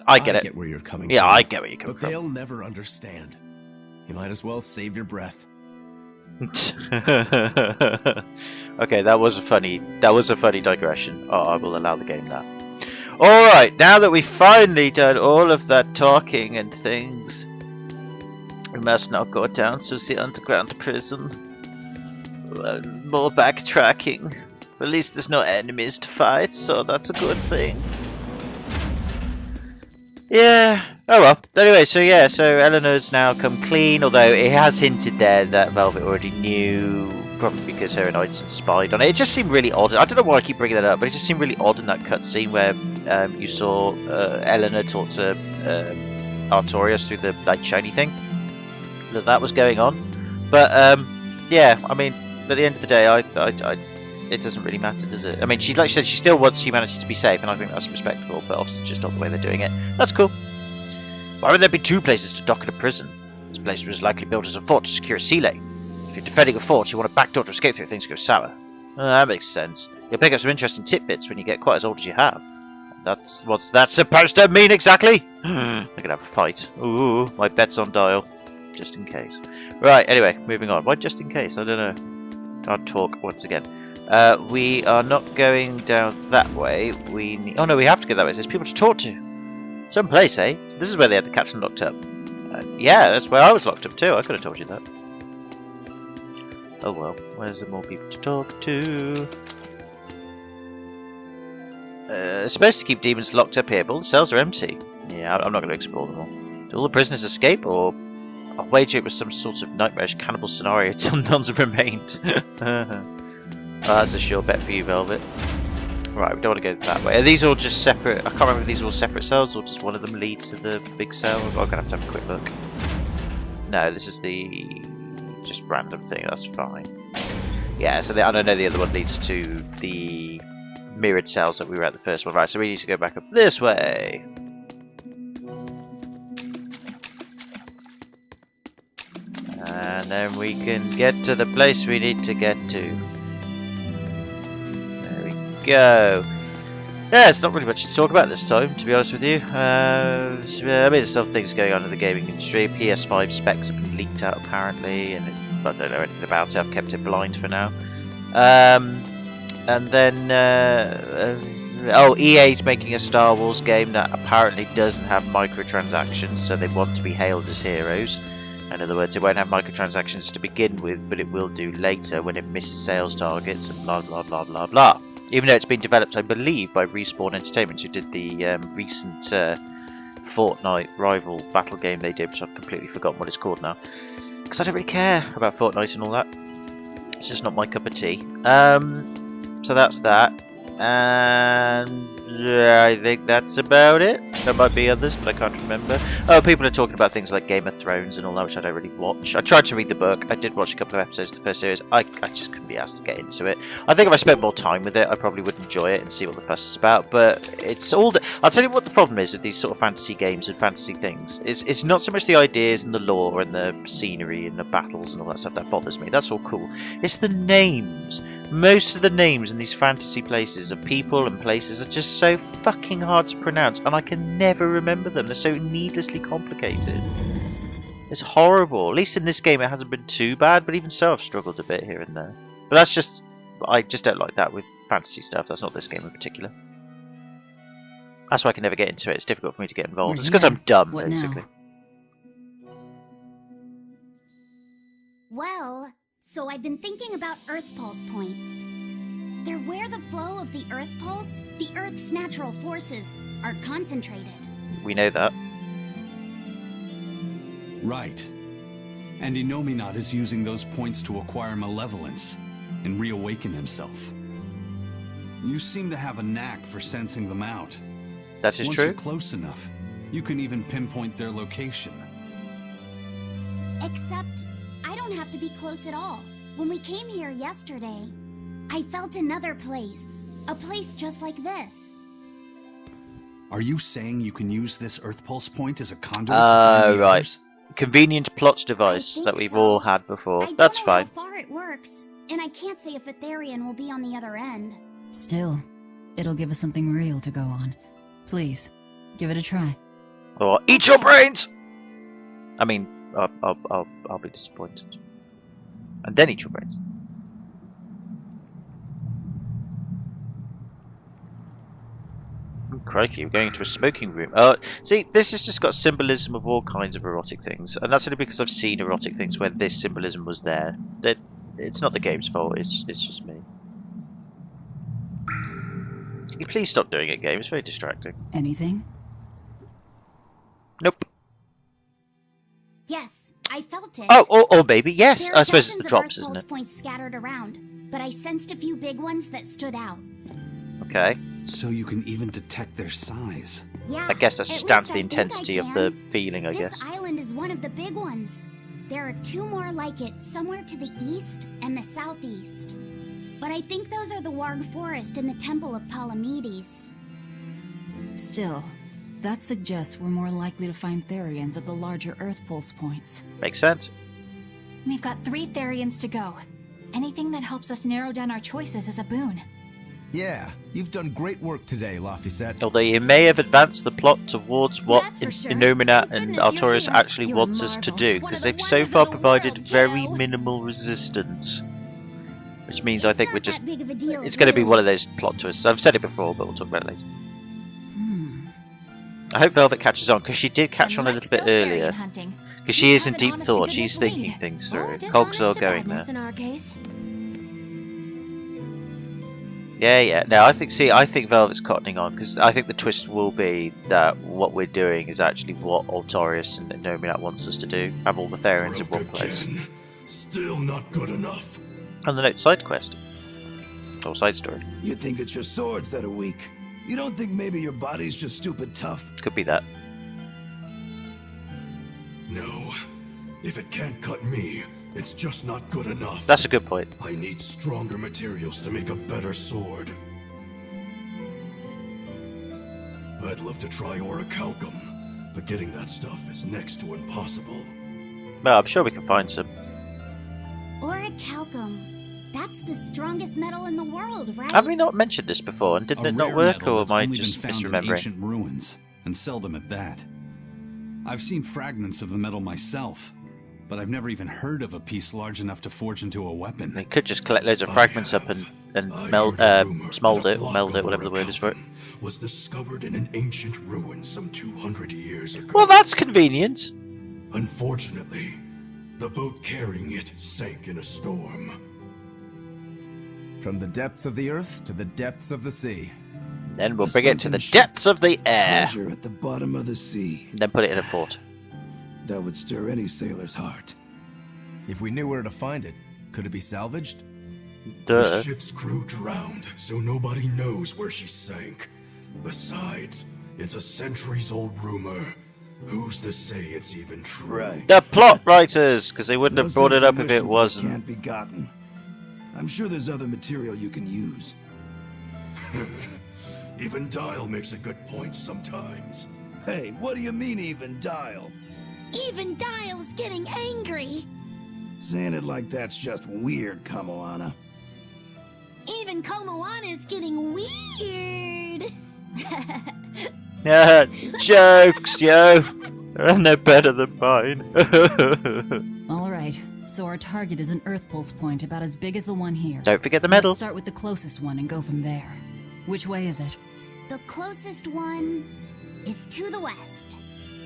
I get it. where you're coming Yeah, from. I get where you're coming But from. they'll never understand. You might as well save your breath. Okay, that was a funny digression. Oh, I will allow the game that. Alright, now that we've finally done all of that talking and things, we must now go down to the underground prison. More backtracking. At least there's no enemies to fight, so that's a good thing. Yeah. Oh well. Anyway, so Eleanor's now come clean, although it has hinted there that Velvet already knew, probably because her and Idson spied on it. It just seemed really odd. I don't know why I keep bringing that up, but it just seemed really odd in that cutscene where you saw Eleanor talk to Artorias through the like shiny thing. That was going on. But yeah, I mean, at the end of the day, it doesn't really matter, does it? I mean, like she said, she still wants humanity to be safe, and I think that's respectable, but obviously just not the way they're doing it. That's cool. Why would there be 2 places to dock at a prison? This place was likely built as a fort to secure a sea lane. If you're defending a fort, you want a backdoor to escape through if things go sour. That makes sense. You'll pick up some interesting tidbits when you get quite as old as you have. What's that supposed to mean exactly? They're gonna have a fight. Ooh, my bet's on dial. Just in case. Right, anyway, moving on. Why just in case? I don't know. Can't talk once again. We are not going down that way. We need... Oh no, we have to go that way. There's people to talk to. Some place, eh? This is where they had the captain locked up. Yeah, that's where I was locked up too. I could have told you that. Oh well, where's the more people to talk to? It's supposed to keep demons locked up here, but all the cells are empty. Yeah, I'm not going to explore them all. Do all the prisoners escape, or I'll wager it was some sort of nightmarish cannibal scenario until none remained. That's a sure bet for you, Velvet. Right, we don't want to go that way. Are these all just separate? I can't remember if these are all separate cells or does one of them lead to the big cell. I'm going to have a quick look. No, this is the just random thing. That's fine. Yeah, so I don't know, the other one leads to the mirrored cells that we were at the first one. Right, so we need to go back up this way. And then we can get to the place we need to get to. Go. Yeah, it's not really much to talk about this time, to be honest with you. I mean, there's some things going on in the gaming industry. PS5 specs have been leaked out apparently, and I don't know anything about it. I've kept it blind for now. And then, EA's making a Star Wars game that apparently doesn't have microtransactions, so they want to be hailed as heroes. In other words, it won't have microtransactions to begin with, but it will do later when it misses sales targets and blah blah blah blah blah. Even though it's been developed, I believe, by Respawn Entertainment, who did the recent Fortnite rival battle game they did, which I've completely forgotten what it's called now. Because I don't really care about Fortnite and all that. It's just not my cup of tea. So that's that. And I think that's about it. There might be others, but I can't remember. Oh, people are talking about things like Game of Thrones and all that, which I don't really watch. I tried to read the book. I did watch a couple of episodes of the first series. I just couldn't be asked to get into it. I think if I spent more time with it, I probably would enjoy it and see what the fuss is about. But it's all the... I'll tell you what the problem is with these sort of fantasy games and fantasy things. It's not so much the ideas and the lore and the scenery and the battles and all that stuff that bothers me. That's all cool. It's the names. Most of the names in these fantasy places of people and places are just so fucking hard to pronounce, and I can never remember them. They're so needlessly complicated. It's horrible. At least in this game it hasn't been too bad, but even so I've struggled a bit here and there. But that's just... I just don't like that with fantasy stuff. That's not this game in particular. That's why I can never get into it. It's difficult for me to get involved. It's because I'm dumb, What basically. now? Well, so I've been thinking about Earth Pulse points. They're where the flow of the Earth Pulse, the Earth's natural forces, are concentrated. We know that. Right. And Inominat is using those points to acquire malevolence and reawaken himself. You seem to have a knack for sensing them out. That is Once true. you're close enough, you can even pinpoint their location. Except, I don't have to be close at all. When we came here yesterday, I felt another place. A place just like this. Are you saying you can use this Earth Pulse point as a conduit to find the Right. others? Convenient plots device think that we've so. all had before. I don't That's know fine. how far it works, and I can't say if Etherian will be on the other end. Still, it'll give us something real to go on. Please, give it a try. Or eat your brains! I mean, I'll be disappointed. And then eat your brains. Oh, crikey, we're going into a smoking room. See, this has just got symbolism of all kinds of erotic things. And that's only because I've seen erotic things where this symbolism was there. That it's not the game's fault, it's just me. Can you please stop doing it, game? It's very distracting. Anything? Nope. Yes, I felt it. Oh, or maybe, yes. There are I suppose it's dozens the of drops, Earth isn't Pulse it? points scattered around, but I sensed a few big ones that stood out. Okay. So you can even detect their size. Yeah, I guess that's at just down least to the I think intensity I of the can. feeling, I This guess. island is one of the big ones. There are two more like it somewhere to the east and the southeast. But I think those are the Warg Forest and the Temple of Palamedes. Still, that suggests we're more likely to find Therians at the larger Earth Pulse points. Makes sense. We've got 3 Therians to go. Anything that helps us narrow down our choices is a boon. Yeah, you've done great work today, Laphicet. Although you may have advanced the plot towards what That's for sure. Innominat Thank and goodness you're Artorias here. actually You're a wants us to marvel. do, One because of they've the so wonders far of the provided world, very kiddo. minimal resistance. Which means I It's think not we're just... that big of a deal, It's going to be really. one of those plot twists. I've said it before, but we'll talk about it later. I hope Velvet catches on, because she did catch on a little bit earlier. Because she is in deep thought, she's thinking things through. Cogs are going there. In our case. Yeah. No, I think Velvet's cottoning on, because I think the twist will be that what we're doing is actually what Altorius and Innominat wants us to do. Have all the Therians in one place. Still not good enough. And the next side quest. Or side story. You think it's your swords that are weak? You don't think maybe your body's just stupid tough? Could be that. No. If it can't cut me, it's just not good enough. That's a good point. I need stronger materials to make a better sword. I'd love to try orichalcum, but getting that stuff is next to impossible. Well, I'm sure we can find some. Orichalcum. That's the strongest metal in the world, right? Have we not mentioned this before, and didn't A it not rare work, metal or that's am I only just been found in misremembering? ancient ruins, and seldom at that. I've seen fragments of the metal myself, but I've never even heard of a piece large enough to forge into a weapon. They could just collect loads of fragments up and I meld, heard a rumor smold that a it, or block meld it, of whatever the word is for it. orichalcum was discovered in an ancient ruin some 200 years ago. Well, that's convenient. Unfortunately, the boat carrying it sank in a storm. From the depths of the earth to the depths of the sea. Then we'll The bring it to the sunken ship. depths of the air. Treasure at the bottom of the sea. And then put it in a fort. That would stir any sailor's heart. If we knew where to find it, Could it be salvaged? The Duh. ship's crew drowned, so nobody knows where she sank. Besides, it's a centuries-old rumor. Who's to say it's even true? Right. The plot writers, because they wouldn't have brought it sense up of if it mission wasn't. Can't be gotten. I'm sure there's other material you can use. Even Dial makes a good point sometimes. Hey, what do you mean even dial? Even Dial's getting angry. Saying it like that's just weird, Kamoana. Even Komoana's getting weird. Yeah, jokes, yo. And they're better than mine. Alright, so our target is an Earth Pulse point about as big as the one here. Don't forget the medal. Let's start with the closest one and go from there. Which way is it? The closest one is to the west.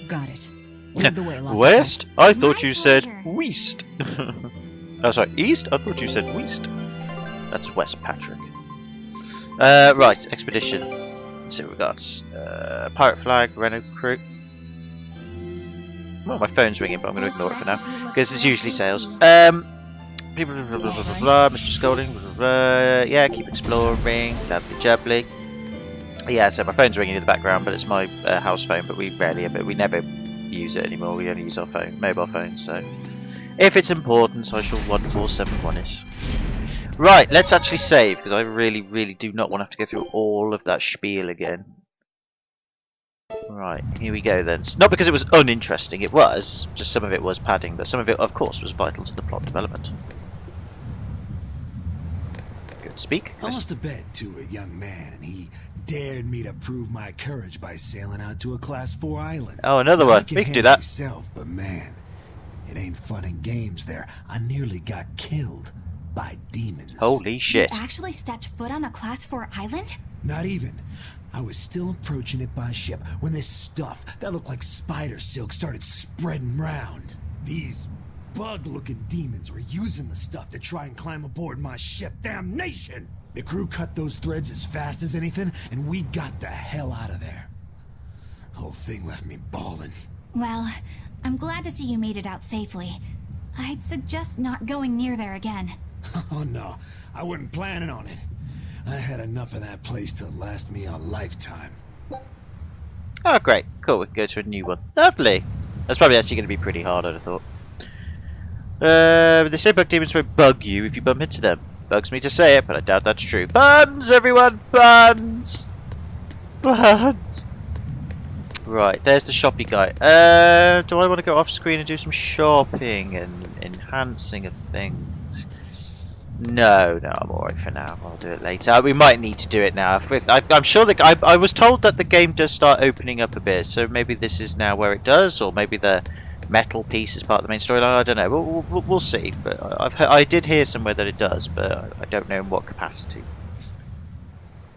Got it. Lead the way, Lofty. West? I thought My you said pleasure. west. Oh, sorry, east? I thought you said west. That's West Patrick. Right, expedition. Let's see what we got. Pirate flag, Renault crew. Well, my phone's ringing, but I'm going to ignore it for now. Because it's usually sales. Blah, blah, blah, blah, blah, blah, Mr. Scolding. Blah, blah, blah. Yeah, keep exploring. Lovely jubbly. Yeah, so my phone's ringing in the background, but it's my house phone, but we never use it anymore. We only use our mobile phone, so if it's important, I shall 1471 it. Right, let's actually save, because I really, really do not want to have to go through all of that spiel again. Right, here we go then. It's not because it was uninteresting, it was, just some of it was padding, but some of it, of course, was vital to the plot development. Good speak. I lost a bet to a young man, and he dared me to prove my courage by sailing out to a Class 4 island. Oh, another Now, I one. can We can do handle that. myself, but man, it ain't fun and games there. I nearly got killed by demons. Holy shit. You actually stepped foot on a Class 4 island? Not even. I was still approaching it by ship when this stuff that looked like spider silk started spreading round. These bug-looking demons were using the stuff to try and climb aboard my ship. Damnation! The crew cut those threads as fast as anything, and we got the hell out of there. Whole thing left me bawling. Well, I'm glad to see you made it out safely. I'd suggest not going near there again. Oh no, I wasn't planning on it. I had enough of that place to last me a lifetime. Oh, great. Cool, we can go to a new one. Lovely. That's probably actually going to be pretty hard, I'd have thought. They say bug demons won't bug you if you bump into them. Bugs me to say it, but I doubt that's true. Buns, everyone! Buns! Buns! Right, there's the shoppy guy. Do I want to go off screen and do some shopping and enhancing of things? No, I'm alright for now. I'll do it later. We might need to do it now. I'm sure that I was told that the game does start opening up a bit, so maybe this is now where it does, or maybe the metal piece is part of the main storyline. I don't know. We'll see. But I did hear somewhere that it does, but I don't know in what capacity.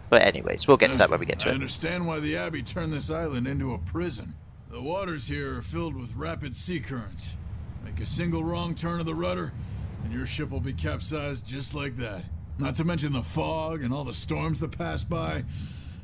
But anyways, we'll get to that when we get to I it. understand why the Abbey turned this island into a prison. The waters here are filled with rapid sea currents. Make a single wrong turn of the rudder, and your ship will be capsized just like that. Not to mention the fog and all the storms that pass by.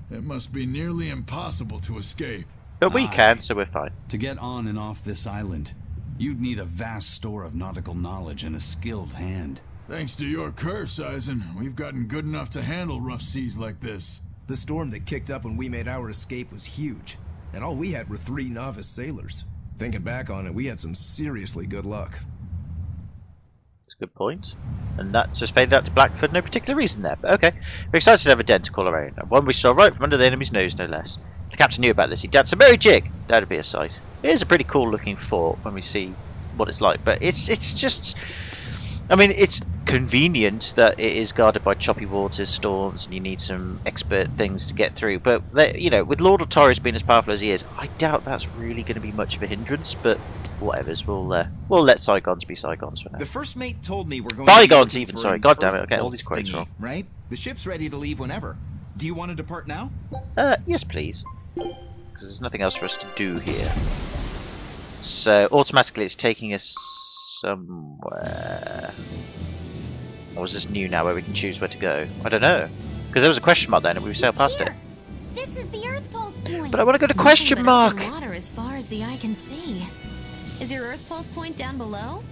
It must be nearly impossible to escape. But we can, so we're fine. To get on and off this island, you'd need a vast store of nautical knowledge and a skilled hand. Thanks to your curse, Eisen, we've gotten good enough to handle rough seas like this. The storm that kicked up when we made our escape was huge, and all we had were 3 novice sailors. Thinking back on it, we had some seriously good luck. That's a good point. And that just faded out to black for no particular reason there. But okay. We're excited to have a den to call our own. And one we saw right from under the enemy's nose, no less. If the captain knew about this, he'd dance a merry jig. That'd be a sight. It is a pretty cool looking fort when we see what it's like. But it's just... I mean, it's convenient that it is guarded by choppy waters, storms, and you need some expert things to get through. But, you know, with Lord Artorias being as powerful as he is, I doubt that's really going to be much of a hindrance. But whatever's, we'll let Saigons be Saigons for now. The first mate told me we're going Bygones to be even, looking for sorry. an God damn it, Earth okay, all Pulse these quotes thingy, wrong. right? The ship's ready to leave whenever. Do you want to depart now? Yes, please. Because there's nothing else for us to do here. So, automatically it's taking us somewhere. Or is this new now where we can choose where to go? I don't know. Because there was a question mark then and we sailed past it. This is the Earth Pulse point. But I want to go to question mark! Water as far as the eye can see. Is your Earth Pulse point down below?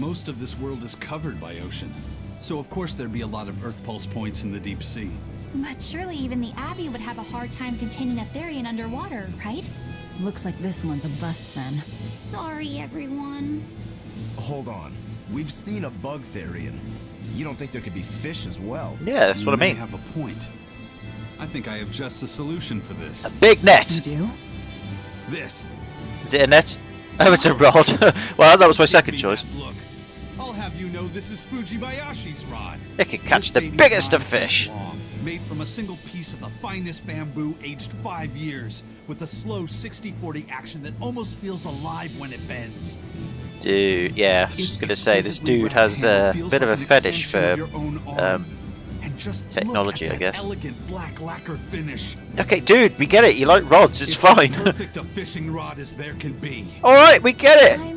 Most of this world is covered by ocean, so of course there'd be a lot of Earth pulse points in the deep sea. But surely even the Abbey would have a hard time containing a Therian underwater, right? Looks like this one's a bust then. Sorry, everyone. Hold on. We've seen a bug Therian. You don't think there could be fish as well? Yeah, that's what I mean. You have a point. I think I have just the solution for this. A big net. You do? This. Is it a net? Oh, it's a rod. Well, that was my second Give me choice. that look. I'll have you know this is Fujibayashi's rod. It can catch This the baby's biggest of 9 foot fish. long, made from a single piece of the finest bamboo aged 5 years, with a slow 60-40 action that almost feels alive when it bends. Dude, yeah, I was just gonna say, this dude has a bit of a fetish for technology, I guess. Elegant black lacquer finish. Okay, dude, we get it. You like rods, it's fine. As perfect a fishing rod as there can be. Alright, we get it.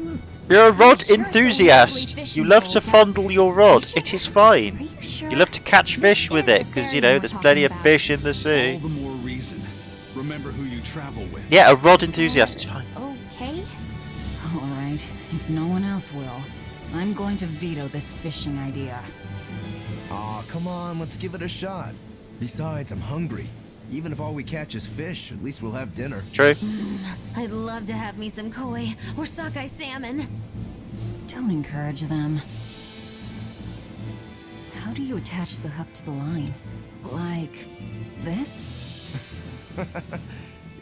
You're a rod sure it's enthusiast. only You love to fishing fondle your rod. It is Are fine. you sure? You love to catch fish with This it, is the because, you Therian know, we're there's talking plenty of about. fish in the All sea. the more reason. Remember who you travel with. Yeah, a rod enthusiast is fine. Okay. Alright, if no one else will, I'm going to veto this fishing idea. Aw, come on, let's give it a shot. Besides, I'm hungry. Even if all we catch is fish, at least we'll have dinner. True. I'd love to have me some koi or sockeye salmon. Don't encourage them. How do you attach the hook to the line? Like this?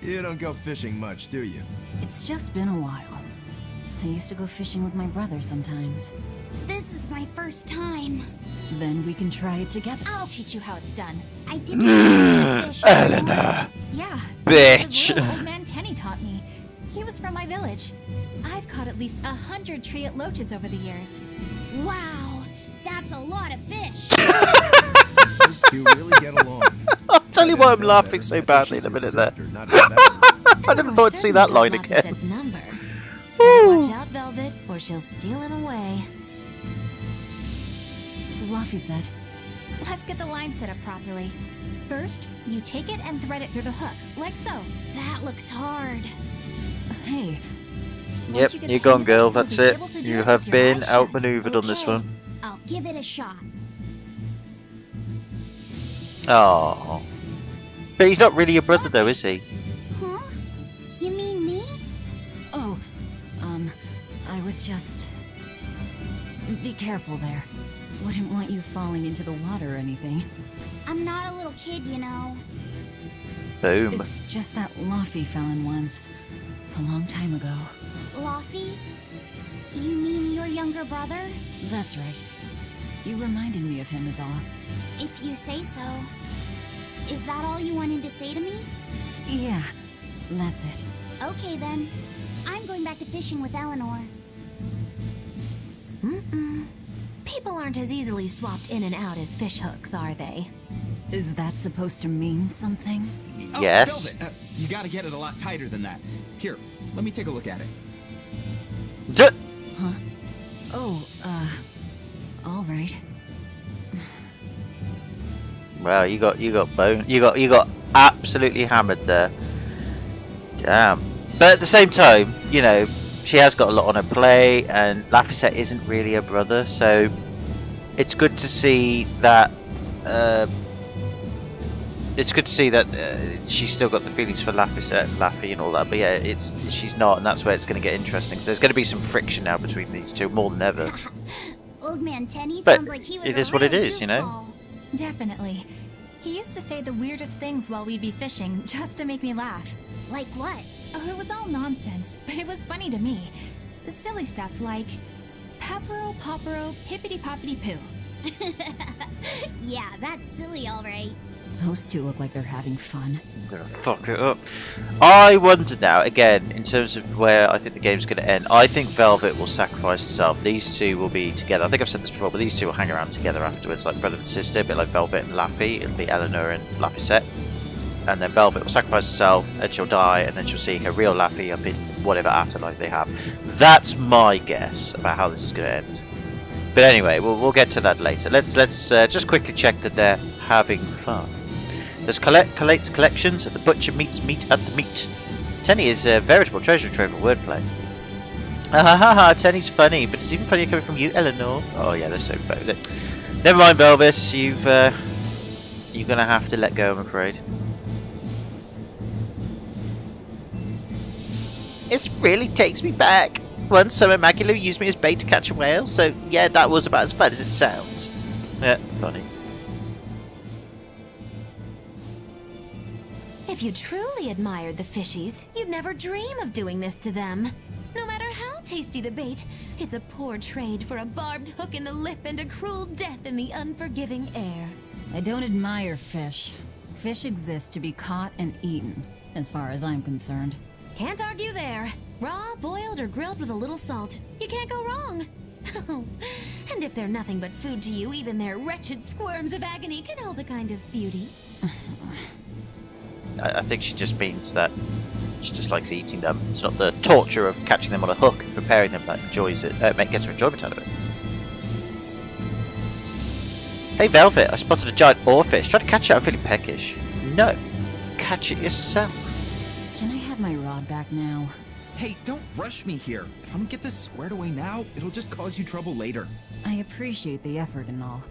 You don't go fishing much, do you? It's just been a while. I used to go fishing with my brother sometimes. This is my first time. Then we can try it together. I'll teach you how it's done. I didn't know fish. Eleanor. Yeah. Bitch. The little old man Tenny taught me. He was from my village. I've caught at least 100 triot loaches over the years. Wow, that's a lot of fish. Those two really get along. I'll tell you I why didn't I'm know laughing better. so I thought badly she's in a his minute there. sister, not his nephew. I never thought I'd see that line again. Laphicet's number. Better Woo. watch out, Velvet, or she'll steal him away. Laphicet, Let's get the line set up properly. First, you take it and thread it through the hook, like so. That looks hard. hey, Yep, Once you get you're the gone, hang of girl. you'll That's be it. able to do You it have with your been eyes shut. outmaneuvered on this Okay, one. I'll give it a shot. Oh. But he's not really your brother, though, is he? Huh? You mean me? oh, I was just... Be careful there. Wouldn't want you falling into the water or anything. I'm not a little kid, you know. Boom. It's just that Laffy fell in once. A long time ago. Laffy? You mean your younger brother? That's right. You reminded me of him is all. If you say so. Is that all you wanted to say to me? Yeah, that's it. Okay then. I'm going back to fishing with Eleanor. People aren't as easily swapped in and out as fish hooks, are they? Is that supposed to mean something? Oh, Yes. Velvet, you gotta get it a lot tighter than that. Here, let me take a look at it. Duh. Huh? Oh, all right. Wow, you got bone. You got absolutely hammered there. Damn. But at the same time, you know, she has got a lot on her plate, and Laphicet isn't really her brother, so it's good to see that. It's good to see that she's still got the feelings for Laphicet, Laffy, and all that. But yeah, she's not, and that's where it's going to get interesting. So there's going to be some friction now between these two, more than ever. Old man Tenny But sounds like he was it a is what it real is, you know? goofball. Definitely. He used to say the weirdest things while we'd be fishing, just to make me laugh. Like what? Oh, it was all nonsense, but it was funny to me. Silly stuff like... Papero, popero, pippity-poppity-poo. Yeah, that's silly, alright. Those two look like they're having fun. I'm gonna fuck it up. I wonder now, again, in terms of where I think the game's going to end. I think Velvet will sacrifice herself. These two will be together. I think I've said this before, but these two will hang around together afterwards, like brother and sister, a bit like Velvet and Laffy. It'll be Eleanor and Laphicet. And then Velvet will sacrifice herself, and she'll die, and then she'll see her real Laffy up in whatever afterlife they have. That's my guess about how this is going to end. But anyway, we'll get to that later. Let's just quickly check that they're having fun. There's collates collections, and the butcher meets meat at the meat. Tenny is a veritable treasure trove of wordplay. ha! Tenny's funny, but it's even funnier coming from you, Eleanor. Oh yeah, that's so funny. Look. Never mind, Belvis. You're gonna have to let go, I'm afraid. It really takes me back. One summer, Magilou used me as bait to catch a whale, so yeah, that was about as fun as it sounds. Yeah, funny. If you truly admired the fishies, you'd never dream of doing this to them. No matter how tasty the bait, it's a poor trade for a barbed hook in the lip and a cruel death in the unforgiving air. I don't admire fish. Fish exist to be caught and eaten, as far as I'm concerned. Can't argue there. Raw, boiled, or grilled with a little salt. You can't go wrong. And if they're nothing but food to you, even their wretched squirms of agony can hold a kind of beauty. I think she just means that she just likes eating them. It's not the torture of catching them on a hook and preparing them that enjoys it. Gets her enjoyment out of it. Hey Velvet, I spotted a giant oarfish. Try to catch it, I'm feeling peckish. No, catch it yourself. Can I have my rod back now? Hey, don't rush me here. If I don't get this squared away now, it'll just cause you trouble later. I appreciate the effort and all,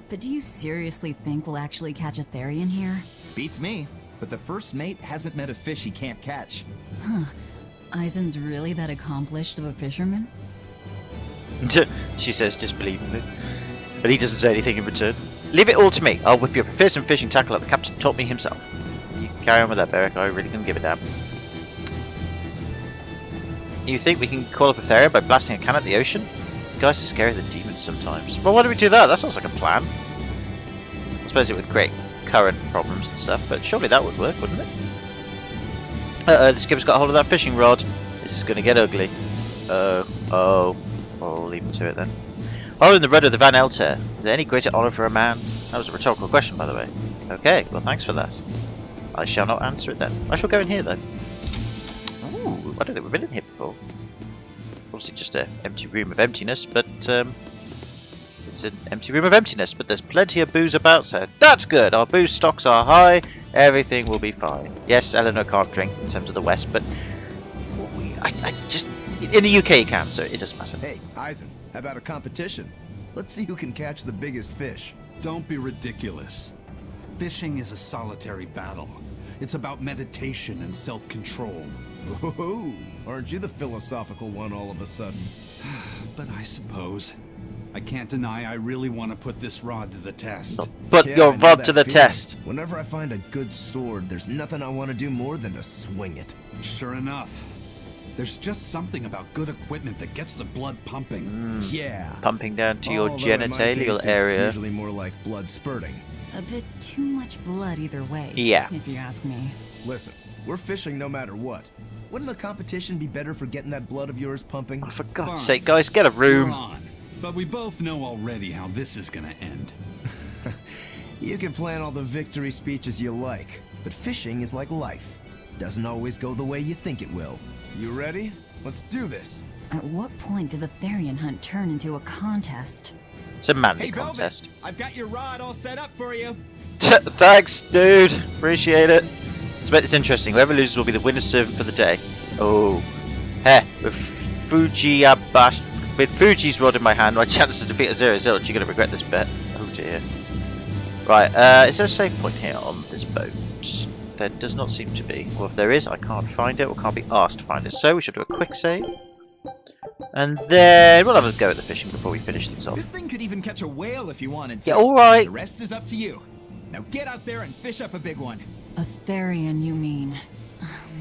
but do you seriously think we'll actually catch a Therian here? Beats me. But the first mate hasn't met a fish he can't catch. Huh. Eisen's really that accomplished of a fisherman? She says disbelievingly. But he doesn't say anything in return. Leave it all to me. I'll whip you up a fearsome fishing tackle like the captain taught me himself. You can carry on with that, Beric. I really couldn't give a damn. You think we can call up a Therian by blasting a can at the ocean? Guys are scarier than demons sometimes. Well, why do we do that? That sounds like a plan. I suppose it would create current problems and stuff, but surely that would work, wouldn't it? The skipper's got a hold of that fishing rod. This is going to get ugly. Oh, I'll leave him to it then. Holding the rudder of the Van Elter. Is there any greater honour for a man? That was a rhetorical question, by the way. Okay, well thanks for that. I shall not answer it then. I shall go in here though. Ooh, I don't think we've been in here before. Obviously just an empty room of emptiness, but it's an empty room of emptiness, but there's plenty of booze about, so that's good. Our booze stocks are high. Everything will be fine. Yes, Eleanor can't drink in terms of the West, but I just... In the UK you can, so it doesn't matter. Hey, Eisen, how about a competition? Let's see who can catch the biggest fish. Don't be ridiculous. Fishing is a solitary battle. It's about meditation and self-control. Ooh, aren't you the philosophical one all of a sudden? But I suppose. I can't deny I really want to put this rod to the test. Put your rod to the test. Whenever I find a good sword, there's nothing I want to do more than to swing it. Sure enough. There's just something about good equipment that gets the blood pumping. Yeah. Pumping down to your Although in my genitalial case, area. It's usually more like blood spurting. A bit too much blood either way. Yeah. If you ask me. Listen, we're fishing no matter what. Wouldn't a competition be better for getting that blood of yours pumping? Oh, for God's sake, guys, get a room. We're on. But we both know already how this is gonna end. You can plan all the victory speeches you like, but fishing is like life. Doesn't always go the way you think it will. You ready? Let's do this. At what point did the Therian hunt turn into a contest? It's a manly Hey, Velvet, contest. I've got your rod all set up for you. Thanks, dude. Appreciate it. Let's make this interesting. Whoever loses will be the winner's servant for the day. Oh. Heh, with Fuji's rod in my hand, my chance to defeat a 0-0. You're going to regret this bet. Oh dear. Right, is there a save point here on this boat? There does not seem to be. Well, if there is, I can't find it or can't be asked to find it. So we should do a quick save. And then we'll have a go at the fishing before we finish things off. This thing could even catch a whale if you wanted to. Yeah, alright. The rest is up to you. Now get out there and fish up a big one. A Therian, you mean?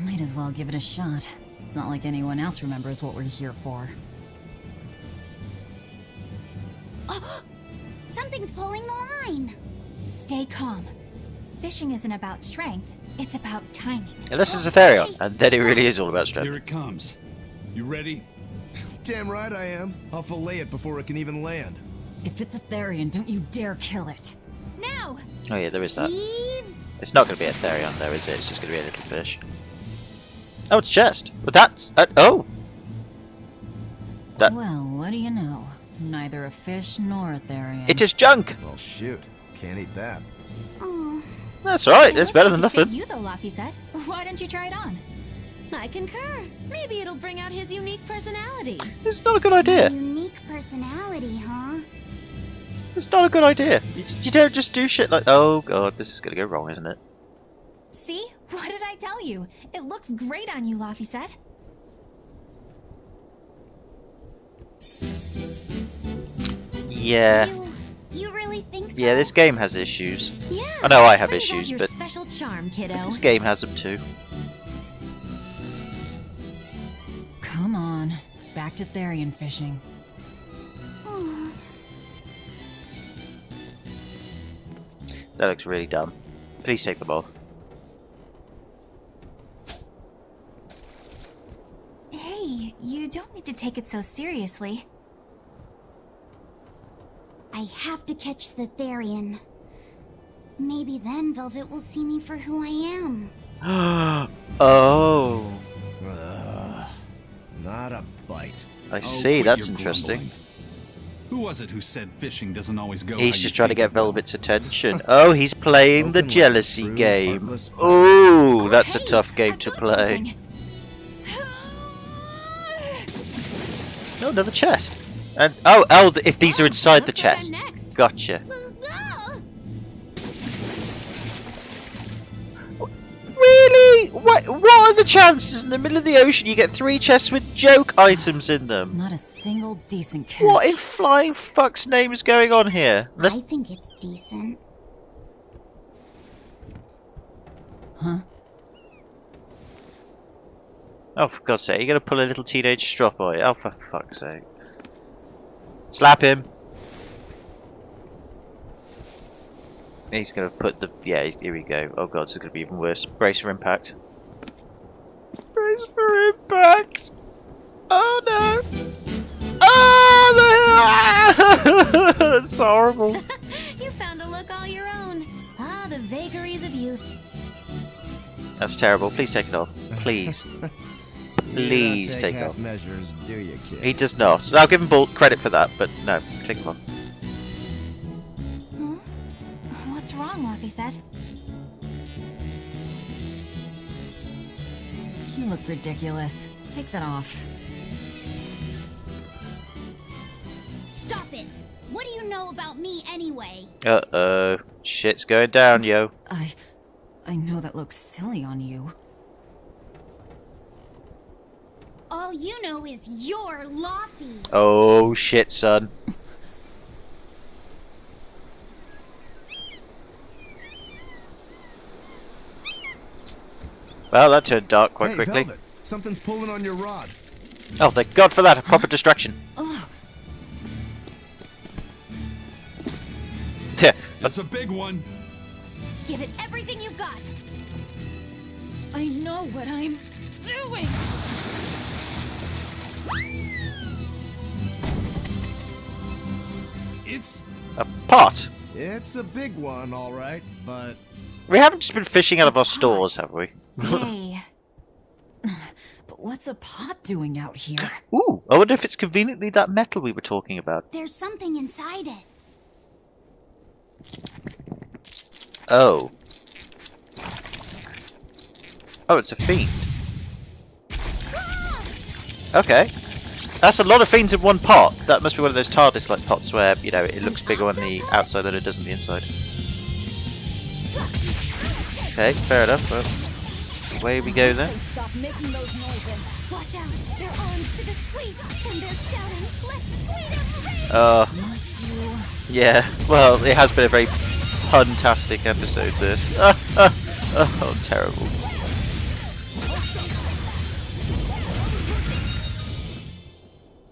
Might as well give it a shot. It's not like anyone else remembers what we're here for. Oh, something's pulling the line. Stay calm. Fishing isn't about strength, it's about timing. Unless it's a Therion, and then it really is all about Here strength. it comes. You ready? Damn right I am. I'll fillet it before it can even land. If it's a Therian, don't you dare kill it. Now! Oh yeah, there is that. Eve? It's not going to be a Therion though, is it? It's just going to be a little fish. Oh, it's a chest. But that's... oh! That... Well, what do you know? Neither a fish nor a Therian. It is junk! Well, shoot. Can't eat that. Oh, That's alright, it's better than nothing. You though, Laffy said. Why don't you try it on? I concur. Maybe it'll bring out his unique personality. It's not a good idea. Unique personality, huh? It's not a good idea. You don't just do shit like... Oh god, this is gonna go wrong, isn't it? See? What did I tell you? It looks great on you, Laphicet. Yeah. You really think so? Yeah, this game has issues. Yeah. I know I have brings out issues, your but special charm, kiddo. this game has them too. Come on. Back to Therian fishing. That looks really dumb. Please take them off. Hey, you don't need to take it so seriously. I have to catch the Therian. Maybe then Velvet will see me for who I am. Oh. Not a bite. I see, quit that's your interesting. grumbling. Who was it who said fishing doesn't always go? He's how just you trying to think get it will? Velvet's attention. Oh, he's playing the Spoken like jealousy true game. heartless bite. Ooh, that's a Hey, tough game I've to got play. something. No, another chest. And oh, if these are inside the looks like I'm chest. next. Gotcha. Really? What are the chances in the middle of the ocean you get 3 chests with joke items in them? Not a single decent catch. What in flying fuck's name is going on here? I think it's decent. Huh? Oh, for God's sake, you're gonna pull a little teenage strop boy. Oh, for fuck's sake. Slap him. He's gonna put the... Yeah, here we go. Oh god, this is gonna be even worse. Brace for impact. Brace for impact! Oh no! Oh no! That's horrible. You found a look all your own. Ah, the vagaries of youth. That's terrible. Please take it off. Please. Please you don't take it half off. measures, do you, kid? He does not. So I'll give him credit for that, but no. Take it off. What's wrong, Laphicet? You look ridiculous. Take that off. Stop it! What do you know about me anyway? Uh-oh. Shit's going down, yo. I know that looks silly on you. All you know is you're Laffy. Oh, shit, son. Well, that turned dark quite Hey, quickly. Velvet, something's pulling on your rod. Oh, thank God for that. A proper distraction. Yeah. That's a big one. Give it everything you've got. I know what I'm doing! It's A pot. it's a big one, all right, but We haven't just been fishing out of our stores, have we? Hey. But what's a pot doing out here? Ooh, I wonder if it's conveniently that metal we were talking about. There's something inside it. Oh. Oh, it's a fiend. Okay. That's a lot of fiends in one pot. That must be one of those TARDIS-like pots where, you know, it looks bigger on the outside than it does on the inside. Okay, fair enough. Well, away we go then. Stop making those noises. Watch out. They're armed to the squeak. And they're shouting, let's squeak them. Must you? Yeah. Well, it has been a very pun-tastic episode, this. Oh, terrible.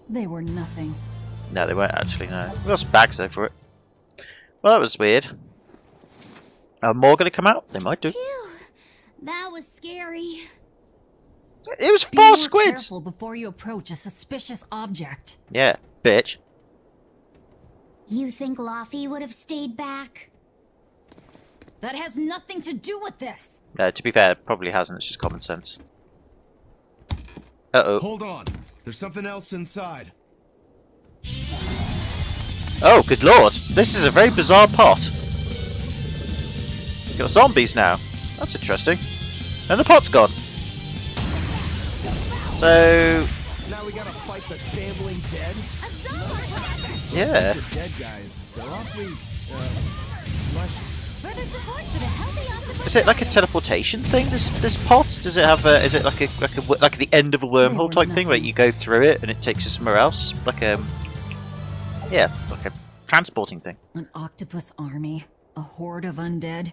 They were nothing. No, they weren't actually, no. We got some bags though for it. Well, that was weird. Are more going to come out? They might do. Phew. That was scary. It was Be 4 more squids! careful before you approach a suspicious object. Yeah, bitch. You think Laffy would have stayed back? That has nothing to do with this! To be fair, it probably hasn't, it's just common sense. Uh-oh. hold on. There's something else inside. Oh, good lord. This is a very bizarre pot. Got zombies now. That's interesting. And the pot's gone. So Now we gotta fight the shambling dead. yeah. The dead guys, they're awfully mushy. Further support for the healthy octopus. Is it like a teleportation thing? This pot? Does it have a? Is it like the end of a wormhole type thing where you go through it and it takes you somewhere else? Like a transporting thing. An octopus army? A horde of undead?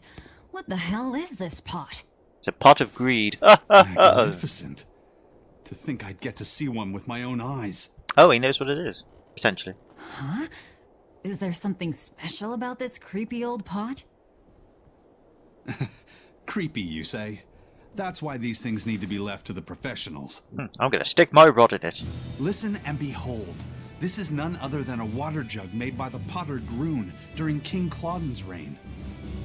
What the hell is this pot? It's a pot of greed. Magnificent. To think I'd get to see one with my own eyes. Oh, he knows what it is. Potentially. Huh? Is there something special about this creepy old pot? Creepy, you say? That's why these things need to be left to the professionals. I'm gonna stick my rod in it. Listen and behold. This is none other than a water jug made by the potter Groon during King Clauden's reign.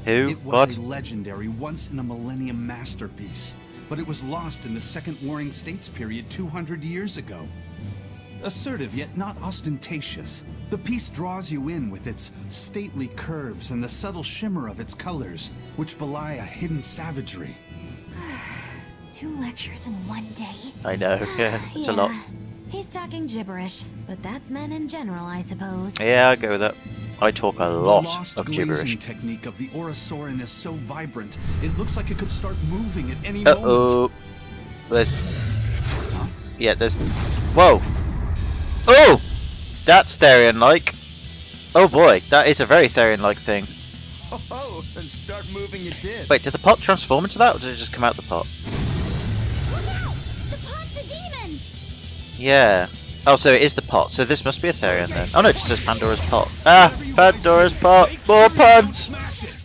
Who? It was What? a legendary, once-in-a-millennium masterpiece, but it was lost in the Second Warring States period 200 years ago. Assertive yet not ostentatious, the piece draws you in with its stately curves and the subtle shimmer of its colors, which belie a hidden savagery. 2 lectures in one day. I know. Yeah, it's a lot. He's talking gibberish, but that's men in general, I suppose. Yeah, I go with that. I talk a The lot lost of glazing gibberish. technique of the Orosaurin is so vibrant, it looks like it could start moving at any Uh-oh. moment. There's... Yeah, there's... Whoa! Oh! That's Therian-like. Oh boy, that is a very Therian-like thing. Oh, and start moving it did. Wait, did the pot transform into that, or did it just come out the pot? Look out! The pot's a demon! Yeah. Oh, so it is the pot. So this must be a Therian then. Oh no, it just says Pandora's pot. Ah! Pandora's pot! More puns!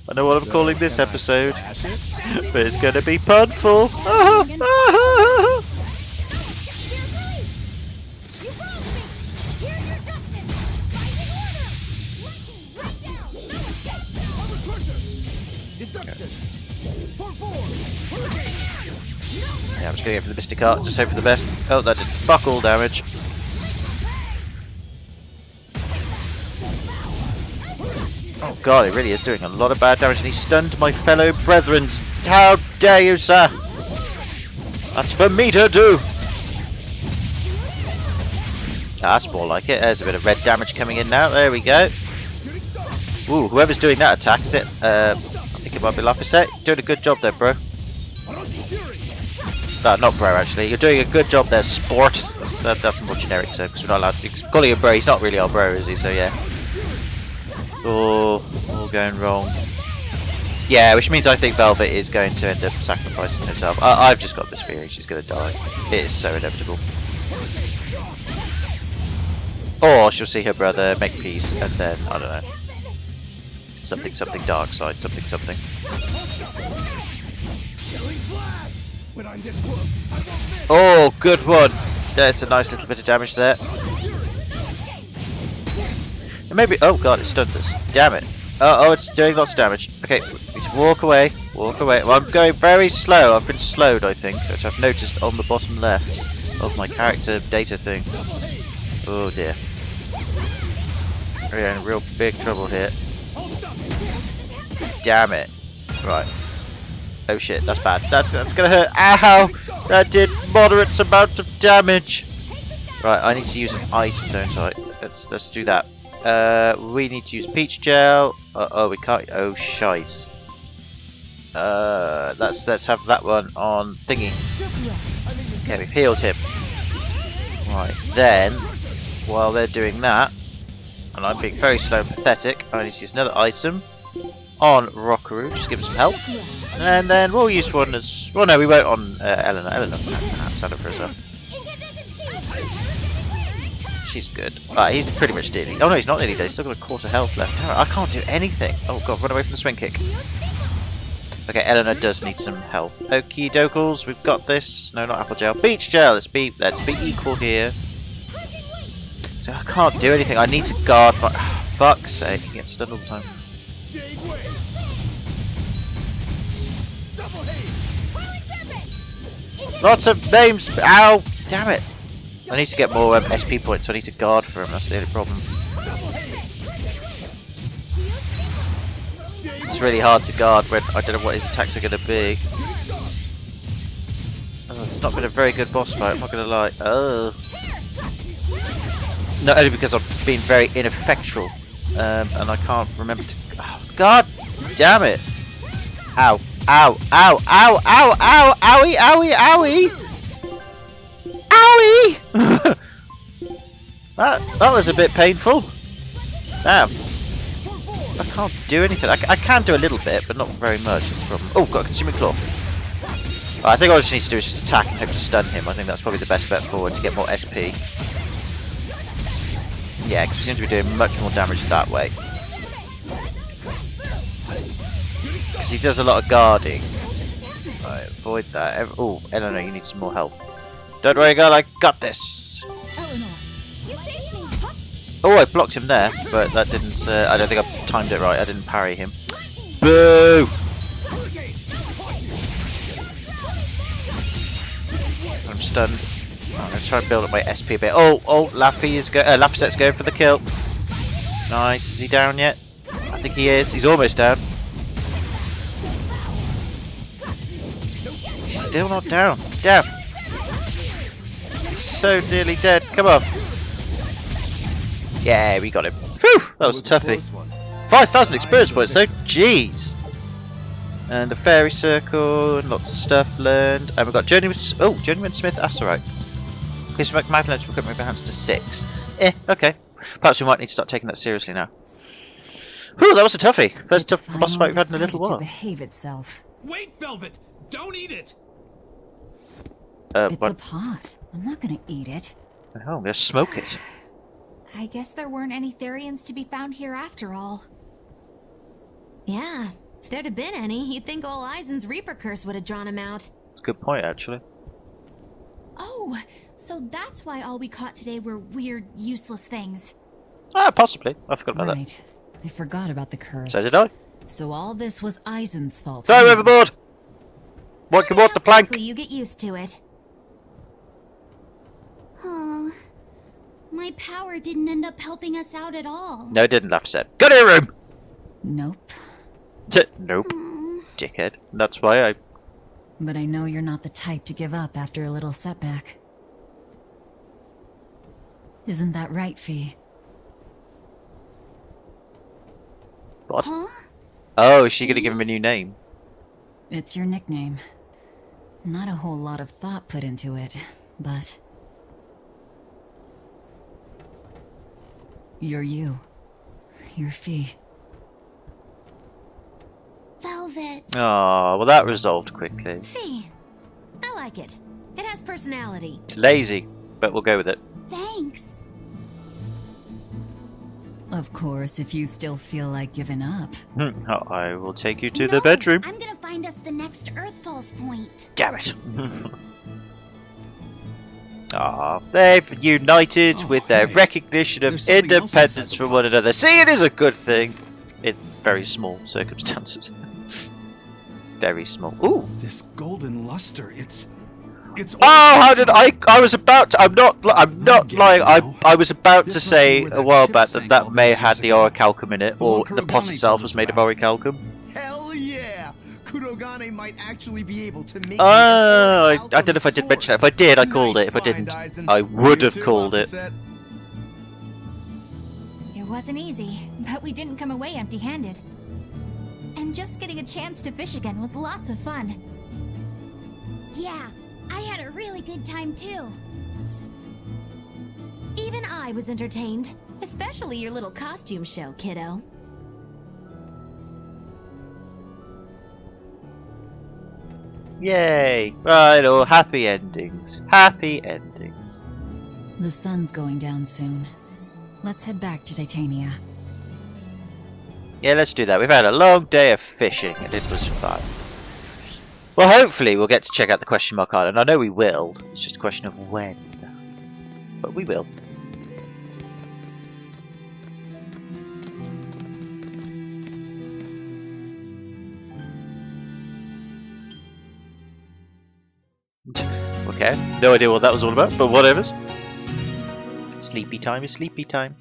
I know what I'm calling this episode. But it's gonna be punful! Yeah, I'm just gonna go for the Mystic Art, just hope for the best. Oh, that did fuck all damage. Oh god, it really is doing a lot of bad damage, and he stunned my fellow brethren. How dare you, sir! That's for me to do! That's more like it. There's a bit of red damage coming in now. There we go. Ooh, whoever's doing that attack, is it? I think it might be Lapis. Doing a good job there, bro. No, not bro, actually. You're doing a good job there, sport. That's a more generic term, because we're not allowed to... Calling him bro, he's not really our bro, is he? So, yeah. Oh, all going wrong. Yeah, which means I think Velvet is going to end up sacrificing herself. I've just got this feeling she's going to die. It is so inevitable. Or she'll see her brother, make peace, and then, I don't know. Something dark side, something. Oh, good one! There's a nice little bit of damage there. And maybe... Oh god, it stunned us. Damn it. Oh, it's doing lots of damage. Okay, we need to walk away. Well, I'm going very slow. I've been slowed, I think, which I've noticed on the bottom left of my character data thing. Oh dear. We're in real big trouble here. Damn it. Right. Oh shit, that's bad. That's gonna hurt. Ow! That did moderate amount of damage. Right, I need to use an item, don't I? Let's do that. We need to use peach gel. Oh, we can't. Oh shite. Let's have that one on thingy. Okay, we've healed him. Right, then while they're doing that, and I'm being very slow and pathetic, I need to use another item on Rockaroo, just give him some health. And then we'll use one as... Well, no, we won't on Eleanor. Eleanor can't stand up for herself. She's good. He's pretty much nearly... Oh no, he's not nearly dead. He's still got a quarter health left. Damn it, I can't do anything. Oh god, run away from the swing kick. Okay, Eleanor does need some health. Okie dokles, we've got this. No, not apple gel. Peach gel. Let's be equal here. So I can't do anything. I need to guard my... Fuck's sake, he gets stunned all the time. Lots of names! Ow! Damn it! I need to get more SP points, so I need to guard for him, that's the only problem. It's really hard to guard when I don't know what his attacks are going to be. it's not been a very good boss fight, I'm not gonna lie. Oh. Not only because I've been very ineffectual, and I can't remember to... Oh, God damn it! Ow, ow, ow, ow, ow, ow, owie, owie, owie! Owie! that was a bit painful. Damn. I can't do anything. I can do a little bit, but not very much. That's the problem. Oh, got a consuming claw. I think all I just need to do is just attack and hope to stun him. I think that's probably the best bet forward to get more SP. Yeah, because we seem to be doing much more damage that way. Because he does a lot of guarding. Right, avoid that. Oh, Eleanor, you need some more health. Don't worry, girl, I got this. Oh, I blocked him there, but that didn't... I don't think I timed it right. I didn't parry him. Boo! I'm stunned. I'm going to try and build up my SP a bit. Oh, Laffysette's going for the kill. Nice. Is he down yet? I think he is. He's almost down. He's still not down. Damn. He's so nearly dead. Come on. Yeah, we got him. Phew! That was a toughie. 5,000 experience points though. Jeez. And a fairy circle and lots of stuff learned. And we've got Journeyman Smith Asterite. Increase Magilou to become hands to 6. Okay. Perhaps we might need to start taking that seriously now. Whew, that was a toughie. First tough boss fight we've had in a little while. Behave itself. Wait, Velvet! Don't eat it! It's a pot. I'm not gonna eat it. Oh, I'm gonna smoke it. I guess there weren't any Therians to be found here after all. Yeah, if there'd have been any, you'd think old Eisen's Reaper curse would have drawn him out. Good point, actually. Oh, so that's why all we caught today were weird, useless things. Ah, possibly. I forgot about Right. I forgot about the curse. that. So did I. So all this was Eisen's fault. Throw overboard! What can the plank? Quickly you get used to it. Oh, my power didn't end up helping us out at all. No, it didn't, Laffyset. Go to your room! Nope. Nope. Dickhead. That's why I... But I know you're not the type to give up after a little setback. Isn't that right, Fee? What? Huh? Oh, is she gonna give him a new name? It's your nickname. Not a whole lot of thought put into it, but... You're you. You're Fee. Velvet. Oh, well that resolved quickly. Fee. I like it. It has personality. It's lazy, but we'll go with it. Thanks. Of course, if you still feel like giving up. I will take you to the bedroom. I'm gonna find us the next Earth Pulse point. Damn it. Ah, they've united with their recognition of There's something else independence inside the from one another. See, it is a good thing. In very small circumstances. Very small. Ooh. This golden luster, it's Oh, how did I was about to, I'm not lying. I was about to say a while back that may have had the orichalcum in it, or the pot itself was made of orichalcum. Hell yeah! Kurogane might actually be able to make... I don't know if I did mention that. If I did, I called it. If I didn't, I would have called it. It wasn't easy, but we didn't come away empty-handed. And just getting a chance to fish again was lots of fun. Yeah, I had a really good time too. Even I was entertained. Especially your little costume show, kiddo. Yay! Right, oh, happy endings. Happy endings. The sun's going down soon. Let's head back to Titania. Yeah, let's do that. We've had a long day of fishing, and it was fun. Well, hopefully we'll get to check out the question mark island. I know we will. It's just a question of when. But we will. Okay, no idea what that was all about, but whatever. Sleepy time is sleepy time.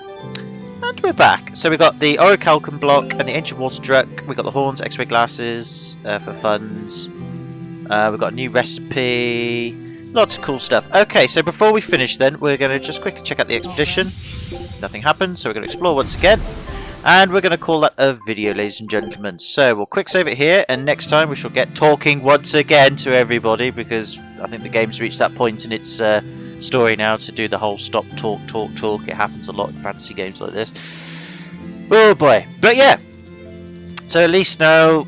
And we're back. So we got the orichalcum block and the ancient water truck. We got the horns, X-ray glasses for funds. We've got a new recipe. Lots of cool stuff. Okay, so before we finish then, we're going to just quickly check out the expedition. Nothing happened, so we're going to explore once again. And we're going to call that a video, ladies and gentlemen. So we'll quick save it here, and next time we shall get talking once again to everybody, because I think the game's reached that point in its story now to do the whole stop, talk. It happens a lot in fantasy games like this. Oh boy. But yeah. So at least now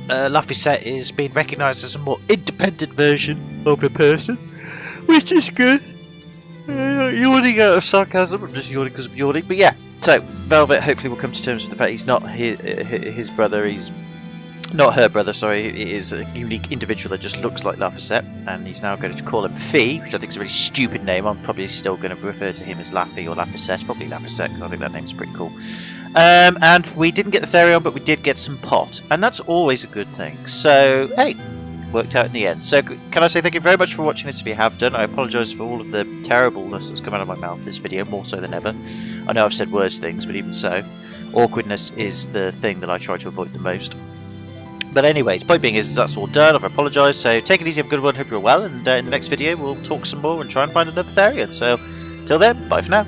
Laphicet is being recognised as a more independent version of a person, which is good. Yawning out of sarcasm. I'm just yawning because I'm yawning. But yeah. So, Velvet hopefully will come to terms with the fact he's not his brother, he's not her brother, sorry, he is a unique individual that just looks like Laphicet, and he's now going to call him Fee, which I think is a really stupid name. I'm probably still going to refer to him as Laffy or Laphicet, probably Laphicet, because I think that name's pretty cool. And we didn't get the Therion, but we did get some pot, and that's always a good thing. So, hey, worked out in the end. So can I say thank you very much for watching this if you have done. I apologise for all of the terribleness that's come out of my mouth this video, more so than ever. I know I've said worse things, but even so, awkwardness is the thing that I try to avoid the most. But anyways, point being is that's all done. I've apologised, so take it easy, have a good one, hope you're well, and in the next video we'll talk some more and try and find another Therion. So till then, bye for now.